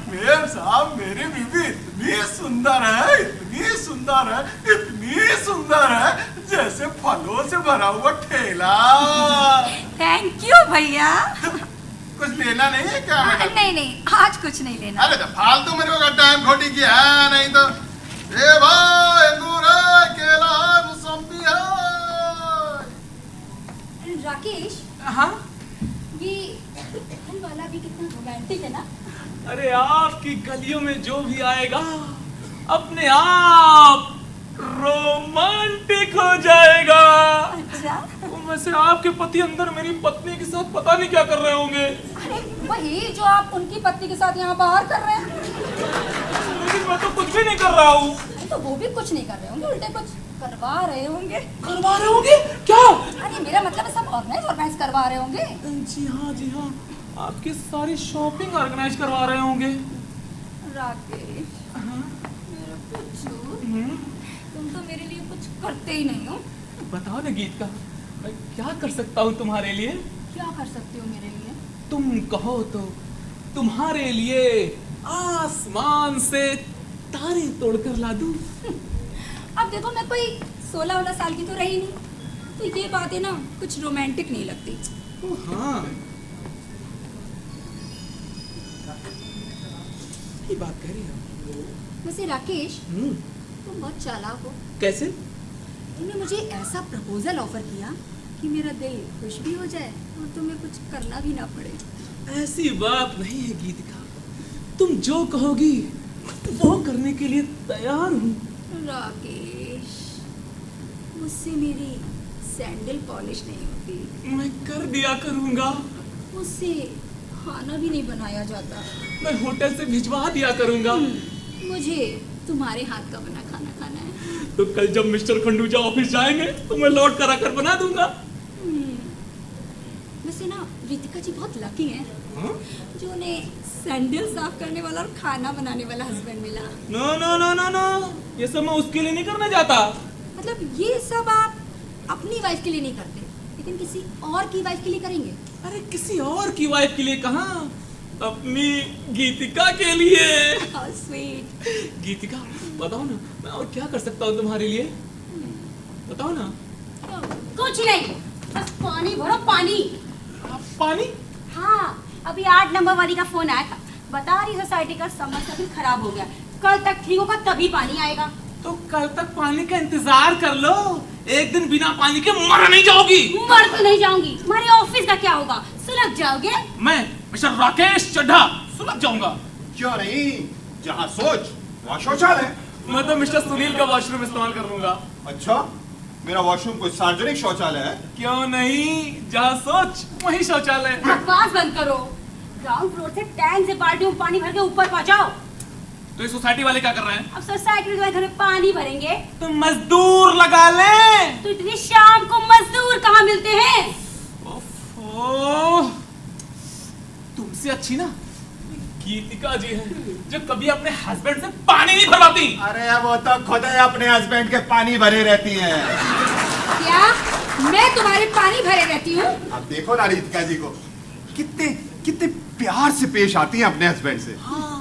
मेम साहब, मेरी बीवी इतनी सुंदर है, इतनी सुंदर है, इतनी सुंदर है, जैसे फलों से भरा हुआ ठेला। थैंक यू भैया। कुछ लेना नहीं है क्या मैडम? नहीं नहीं, आज कुछ नहीं लेना। अरे तो फालतू मेरे को टाइम खोटी की है, नहीं तो। ए भाई अंगूर है, केला है, मौसमी है। राकेश, हाँ ये फल वाला भी कितना रोमांटिक है ना। अरे आपकी गलियों में जो भी आएगा अपने आप रोमांटिक हो जाएगा। अच्छा, वैसे आपके पति अंदर मेरी पत्नी के साथ पता नहीं क्या कर रहे होंगे। अरे वही जो आप उनकी पत्नी के साथ यहाँ बाहर कर रहे हैं। लेकिन मैं तो कुछ भी नहीं कर रहा हूँ। तो वो भी कुछ नहीं कर रहे होंगे, उल्टे कुछ करवा रहे होंगे। करवा रहे होंगे क्या? अरे मेरा मतलब है सब ऑर्गेनाइज करवा रहे होंगे। जी हाँ जी हाँ, आपकी सारी शॉपिंग ऑर्गेनाइज करवा रहे होंगे। राकेश, मेरा पिच्चू, तुम तो मेरे लिए कुछ करते ही नहीं हो। बताओ ना गीत का, मैं क्या कर सकता हूँ तुम्हारे लिए? क्या कर सकते हो मेरे लिए? तुम कहो तो तुम्हारे लिए आसमान से तारे तोड़कर ला दूं। अब देखो मैं कोई 16-17 साल की तो रही नहीं, तो ये बातें ना कुछ रोमांटिक नहीं लगती। हाँ ये बात कह रही हो। वैसे राकेश, तुम बहुत चालाक हो। कैसे? तुमने मुझे ऐसा प्रपोजल ऑफर किया कि मेरा दिल खुश भी हो जाए और तुम्हें कुछ करना भी ना पड़े। ऐसी बात नहीं है गीतिका, तुम जो कहोगी वो करने के लिए तैयार हूँ। राकेश, मुझसे मेरी सैंडल पॉलिश नहीं होती। मैं कर दिया करूँगा। मुझसे खाना भी नहीं बनाया जाता। मैं होटल से भिजवा दिया करूँगा। मुझे तुम्हारे हाथ का बना खाना खाना है। तो कल जब मिस्टर खंडूजा ऑफिस जाएंगे तो मैं लौट कर आकर बना दूंगा। वैसे ना रितिका जी बहुत लकी हैं, हाँ? जो उन्हें सैंडल साफ करने वाला और खाना बनाने वाला हस्बैंड मिला। No no no no no, ये सब मैं उसके लिए नहीं करना चाहता। मतलब ये सब आप अपनी वाइफ के लिए नहीं करते, लेकिन किसी और की वाइफ के लिए करेंगे। अरे किसी और की वाइफ के लिए कहाँ, अपनी गीतिका के लिए। How sweet। गीतिका बताओ ना, मैं और क्या कर सकता हूँ तुम्हारे लिए? बताओ ना। कुछ नहीं, बस पानी भरो पानी। पानी? हाँ, अभी 8 नंबर वाली का फोन आया था, बता रही सोसाइटी का समरसेबल खराब हो गया, कल तक ठीक होगा तभी पानी आएगा। तो कल तक पानी का इंतजार कर लो, एक दिन बिना पानी के मर नहीं जाओगी। मर तो नहीं जाऊंगी, तुम्हारे ऑफिस का क्या होगा, सुलग जाओगे। मैं मिस्टर राकेश चड्ढा सुलग जाऊंगा। क्यों नहीं, जहाँ सोच वहाँ शौचालय। मैं तो मिस्टर सुनील का वॉशरूम इस्तेमाल कर लूंगा। अच्छा, मेरा वॉशरूम कोई सार्वजनिक शौचालय है? क्यों नहीं, जहाँ सोच वही शौचालय। बकवास बंद करो, ग्राउंड फ्लोर से टैंक से बाल्टी में पानी भर के ऊपर पहुंचाओ। तो ये सोसाइटी वाले क्या कर रहे हैं? अब सोसाइटी में तुम्हारे घर में पानी भरेंगे तो मजदूर लगा ले। तो इतनी शाम को मजदूर कहाँ मिलते हैं। ओह, तुमसे अच्छी ना गीतिका जी है, जो कभी अपने हस्बैंड से पानी नहीं भरवाती। अरे वो तो खुद ही अपने हस्बैंड के पानी भरे रहती हैं। क्या मैं तुम्हारे पानी भरे रहती हूँ? अब देखो ना रितिका जी को, कितने कितने प्यार से पेश आती हैं अपने हस्बैंड से। हाँ,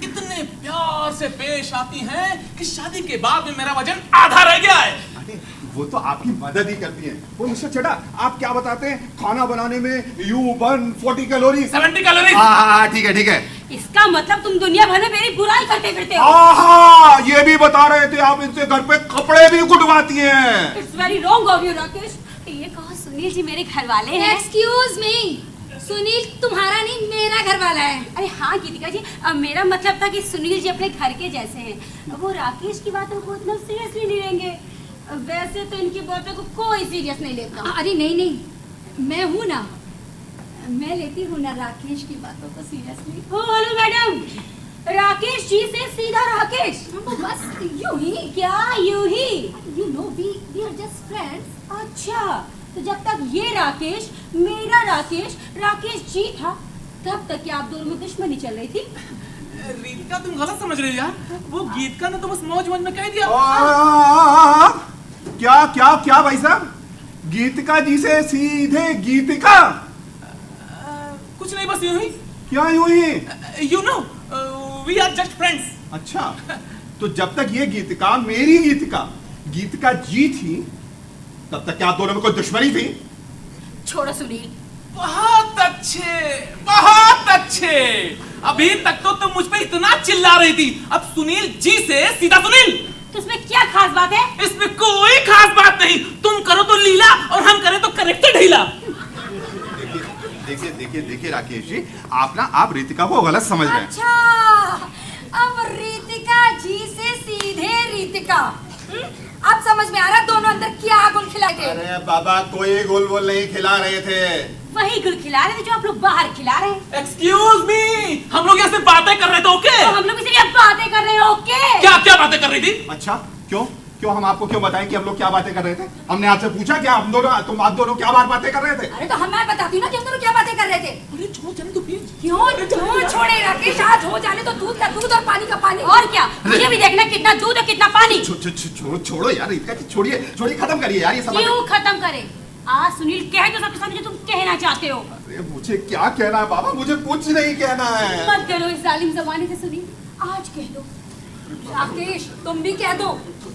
इतने प्यार से पेश आती हैं कि शादी के बाद में मेरा वजन आधा रह गया है। अरे वो तो आपकी मदद ही करती हैं। वो मिस्टर चड्ढा, आप क्या बताते हैं खाना बनाने में यू बर्न 40 कैलोरी 70 कैलोरी। हाँ ठीक है ठीक है। इसका मतलब तुम दुनिया भर में मेरी बुराई करते फिरते हो। हाँ, ये भी बता रहे थे आप इनसे घर पे कपड़े भी कुटवाती हैं। It's very wrong of you Rakesh. ये कहो सुनील जी मेरे घर वाले हैं। एक्सक्यूज मी, सुनील तुम्हारा नहीं मेरा घर वाला है। अरे हाँ गीतिका जी, मेरा मतलब था कि सुनील जी अपने घर के जैसे हैं, वो राकेश की बातों को इतना सीरियसली नहीं लेंगे। वैसे तो इनकी बातों को कोई सीरियस नहीं लेता। अरे नहीं नहीं, मैं हूँ ना, मैं लेती हूँ ना राकेश की बातों को seriously. Hello madam, Rakesh ji से सीधा राकेश। बस यूं ही। क्या यूं ही? You know we are just friends. अच्छा, तो जब तक ये राकेश मेरा राकेश जी था, तब तक क्या आप दोनों में दुश्मनी चल रही थी? रीतिका तुम गलत समझ रही हो यार, वो गीतिका ने तो बस मौज में कह दिया। क्या क्या क्या भाई साहब, गीतिका जी से सीधे गीतिका? कुछ नहीं, बस यूं ही। क्या यूं ही? You know we are just friends. अच्छा, तो जब तक ये गीतिका मेरी गीतिका जी थी, तब तक क्या आप दोनों में कोई दुश्मनी थी? छोड़ो सुनील। बहुत अच्छे, बहुत अच्छे। अभी तक तो तुम मुझ पे इतना चिल्ला रही थी, अब सुनील जी से सीधा सुनील। तो इसमें क्या खास बात है? इसमें कोई खास बात नहीं, तुम करो तो लीला और हम करें तो करेक्टर ढीला। देखिए देखिए देखिए राकेश जी, आप रितिका को गलत समझ रहे हैं। अच्छा, अब रितिका जी से सीधे रितिका। अब समझ में आ रहा दोनों अंदर क्या गुल खिला के। अरे बाबा, कोई गुल वुल नहीं खिला रहे थे। वही गुल खिला रहे थे जो आप लोग बाहर खिला रहे हैं। एक्सक्यूज मी, हम लोग यहाँ से बातें कर रहे थे, ओके? तो हम लोग इसलिए बातें कर रहे हैं, ओके? क्या क्या बातें कर रही थी? अच्छा, क्यों क्यों हम आपको क्यों बताएं कि हम लोग क्या बातें कर रहे थे? हमने आपसे पूछा क्या आप दोनों क्या बातें कर रहे थे? अरे तो मैं बताती हूँ ना कि हम दोनों क्या बातें कर रहे थे। अरे छोड़ जाने दो प्लीज। क्यों छोड़े राकेश, आज हो जाने तो दूध का दूध और पानी का पानी। और क्या, मुझे भी देखना कितना दूध और कितना पानी। छोड़ो यार रितिका जी, छोड़िए खत्म करिए यार ये सब। क्यों खत्म करे? आज सुनील कह दो सबके सामने जो तुम कहना चाहते हो। अरे मुझे क्या कहना है बाबा, मुझे कुछ नहीं कहना है। मत करो इस जालिम जमाने से सुनील, आज कह दो। राकेश तुम भी कह दो।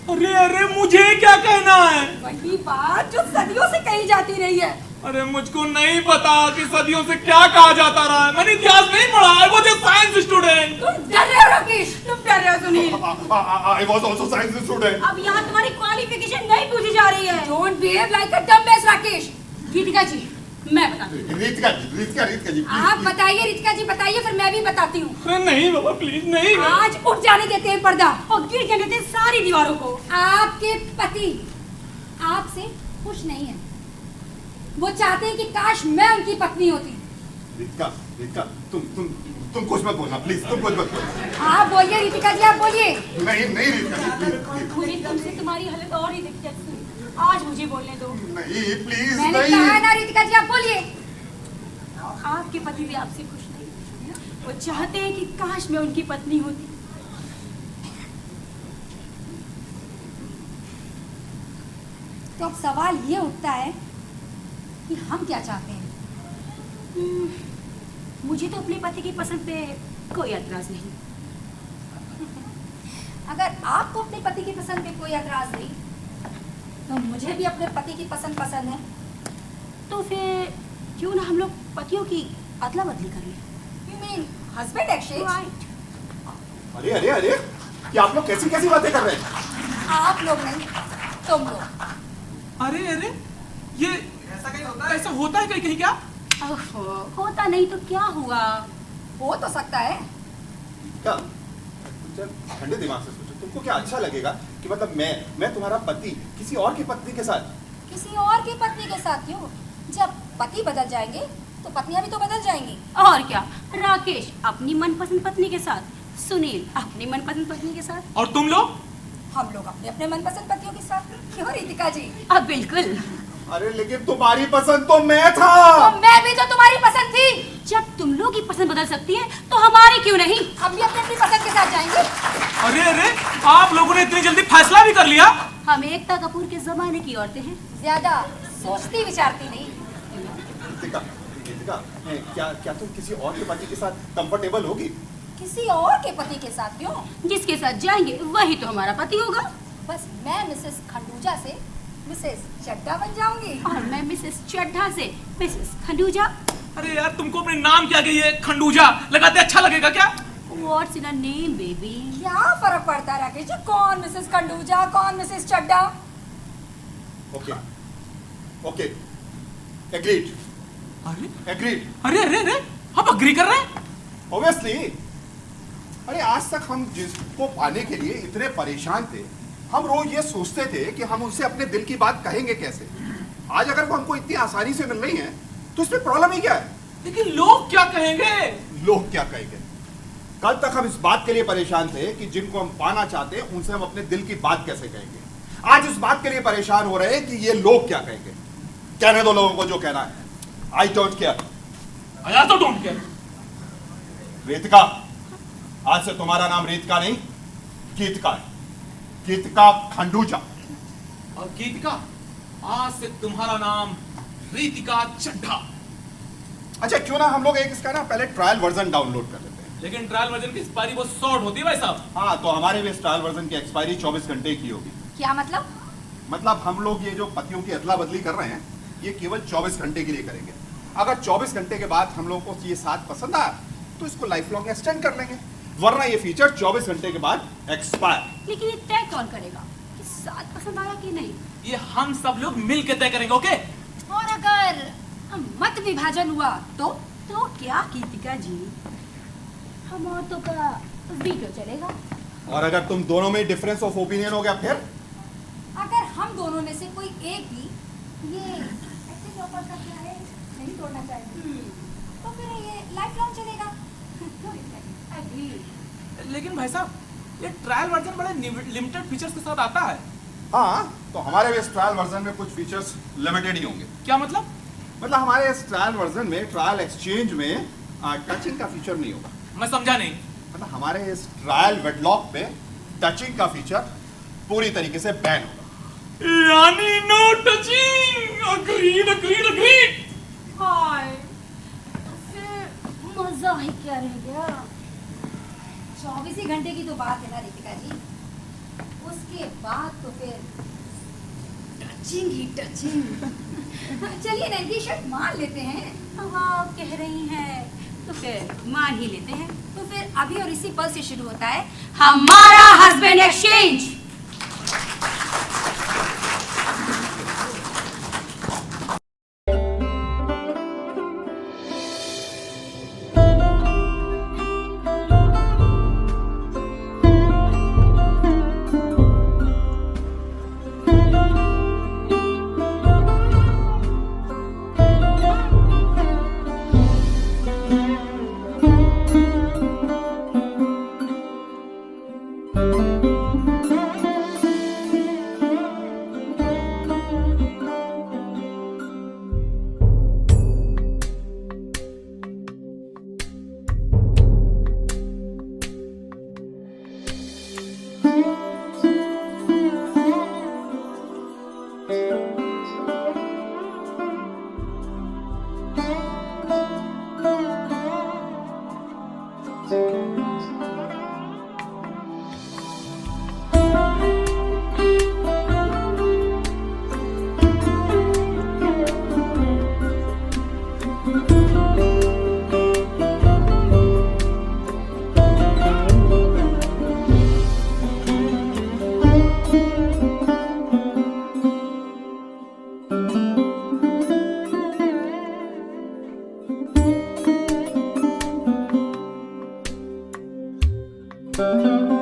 अरे मुझे क्या कहना है? वही बात जो सदियों से कही जाती रही है। अरे मुझको नहीं पता कि सदियों से क्या कहा जाता रहा है। मैंने इतिहास नहीं पढ़ा है, वो जो साइंस स्टूडेंट। तुम डर रहे हो राकेश, तुम डर रहे हो Sunil. I was also science student. अब यहाँ तुम्हारी क्वालिफिकेशन नहीं पूछी जा रही है। Don't behave like a dumbass Rakesh. Geetika ji, मैं बताती हूँ। रितिका जी आप बताइए रितिका जी, बताइए, फिर मैं भी बताती हूँ। अरे नहीं बाबा प्लीज नहीं। आज उठ जाने देते हैं पर्दा और गिर जाने देते सारी दीवारों को। आपके पति आपसे खुश नहीं है। वो चाहते हैं कि काश मैं उनकी पत्नी होती। रितिका तुम कुछ मत बोलना प्लीज, तुम कुछ मत बोलना। आप बोलिए रितिका जी, आप बोलिए। नहीं रितिका जी प्लीज मुझे तुमसे तुम्हारी हालत और ही दिख जाती है। आज मुझे बोलने दो। नहीं प्लीज मैंने नहीं। कहा है ना रितिका जी, आप बोलिए। आपके पति भी आपसे खुश नहीं। वो चाहते हैं कि काश मैं उनकी पत्नी होती। तो अब सवाल ये उठता है कि हम क्या चाहते हैं। मुझे तो अपने पति की पसंद पे कोई एतराज नहीं। अगर आपको अपने पति की पसंद पे कोई एतराज नहीं, तो मुझे भी अपने पति की पसंद है। तो फिर क्यों ना हम लोग पतियों की अदला बदली कर लें? You mean husband exchange? Right. अरे कि आप लोग कैसी बातें कर रहे हैं? आप लोग नहीं, तुम लोग। अरे ये ऐसा होता है कहीं क्या? होता नहीं तो क्या हुआ? हो तो सकता है। क्या ठंडे दिमाग से सोचो, तुमको क्या अच्छा लगेगा कि मतलब मैं तुम्हारा पति किसी और की पत्नी के साथ? किसी और की पत्नी के साथ क्यों? जब पति बदल जाएंगे तो पत्नियां भी तो बदल जाएंगी। और क्या, राकेश अपनी मनपसंद पत्नी के साथ, सुनील अपनी मनपसंद पत्नी के साथ, और तुम लोग? हम लोग अपने अपने मनपसंद पतियों के साथ। क्यों रितिका जी? अब बिल्कुल। अरे लेकिन तुम्हारी पसंद तो मैं था। तो मैं भी तो तुम्हारी पसंद थी। जब तुम लोग की पसंद बदल सकती है तो हमारी क्यों नहीं? हम भी अपनी अपनी पसंद के साथ जाएंगे। अरे आप लोगों ने इतनी जल्दी फैसला भी कर लिया? हम एकता कपूर के जमाने की औरतें हैं। ज्यादा सोचती विचारती नहीं। रितिका, क्या तुम किसी और के पति के साथ कंफर्टेबल होगी? किसी और के पति के साथ क्यों? जिसके साथ जाएंगे वही तो हमारा पति होगा। बस मैं मिसेस खंडूजा से मिसेस चड्ढा बन जाऊंगी। और मैं मिसेस चड्ढा से मिसेस खंडूजा। अरे यार तुमको अपने नाम क्या कहिए, खंडूजा लगाते अच्छा लगेगा क्या? What's in a name, baby? क्या फर्क पड़ता है राकेश जी, कौन मिसेस खंडूजा कौन मिसेस चड्ढा? Okay agreed. अरे आप अग्री कर रहे हैं? ऑब्वियसली। अरे आज तक हम जिसको पाने के लिए इतने परेशान थे, हम रोज ये सोचते थे कि हम उनसे अपने दिल की बात कहेंगे कैसे। आज अगर वो हमको इतनी आसानी से मिल रही है तो इसमें प्रॉब्लम ही क्या है? लेकिन लोग क्या कहेंगे? लोग क्या कहेंगे? कल तक हम इस बात के लिए परेशान थे कि जिनको हम पाना चाहते हैं उनसे हम अपने दिल की बात कैसे कहेंगे। आज इस बात के लिए परेशान हो रहे हैं कि ये लोग क्या कहेंगे। कहने दो लोगों को जो कहना है। I don't care. I also don't care. Ritika, आज से तुम्हारा नाम रितिका नहीं गीतिका है। गीतिका खंडूजा। और गीतिका, आज से तुम्हारा नाम रितिका चड्ढा। अच्छा क्यों ना हम लोग एक इसका ना पहले ट्रायल वर्जन डाउनलोड कर लेते हैं। लेकिन ट्रायल वर्जन की एक्सपायरी बहुत शॉर्ट होती है भाई साहब। हाँ, तो हमारे भी इस ट्रायल वर्जन की एक्सपायरी 24 घंटे की होगी। क्या मतलब? मतलब हम लोग ये जो पतियों की अदला बदली कर रहे हैं ये केवल 24 घंटे के लिए करेंगे। अगर 24 घंटे के बाद हम लोगों को ये साथ पसंद आया तो इसको लाइफ लॉन्ग एक्सटेंड कर लेंगे, वरना ये फीचर 24 घंटे के बाद एक्सपायर। लेकिन ये तय कौन करेगा कि साथ पसंद आया कि नहीं? ये हम सब लोग मिल के तय करेंगे, ओके? और अगर मत विभाजन हुआ तो क्या गीतिका जी, हम औरतों का वीटो चलेगा। और अगर तुम दोनों में डिफरेंस ऑफ ओपिनियन हो गया फिर? अगर हम दोनों में से कोई एक भी ये ऐसे ऑफर करता है नहीं तोड़ना चाहिए तो फिर ये लाइफ लॉन्ग चलेगा। Agree। लेकिन भाई साहब ये ट्रायल वर्जन बड़े लिमिटेड फीचर्स के साथ आता है। हाँ, तो हमारे भी इस ट्रायल वर्जन में कुछ फीचर्स लिमिटेड ही होंगे। क्या मतलब? मतलब हमारे इस ट्रायल वर्जन में, ट्रायल एक्सचेंज में टचिंग का फीचर नहीं होगा। मैं समझा नहीं। मतलब हमारे इस ट्रायल वेडलॉक पे टचिंग का फीचर पूरी तरीके से बैन होगा। यानी no touching. Agreed agreed agreed. हाय, फिर मजा ही क्या रह गया। 24 ही घंटे की तो बात है ना रितिका जी, उसके बाद तो फिर टचिंग ही टचिंग। चलिए ना इनकी शर्ट मान लेते हैं। अब आप कह रही हैं तो फिर मान ही लेते हैं। तो फिर अभी और इसी पल से शुरू होता है हमारा हस्बैंड एक्सचेंज। Thank you.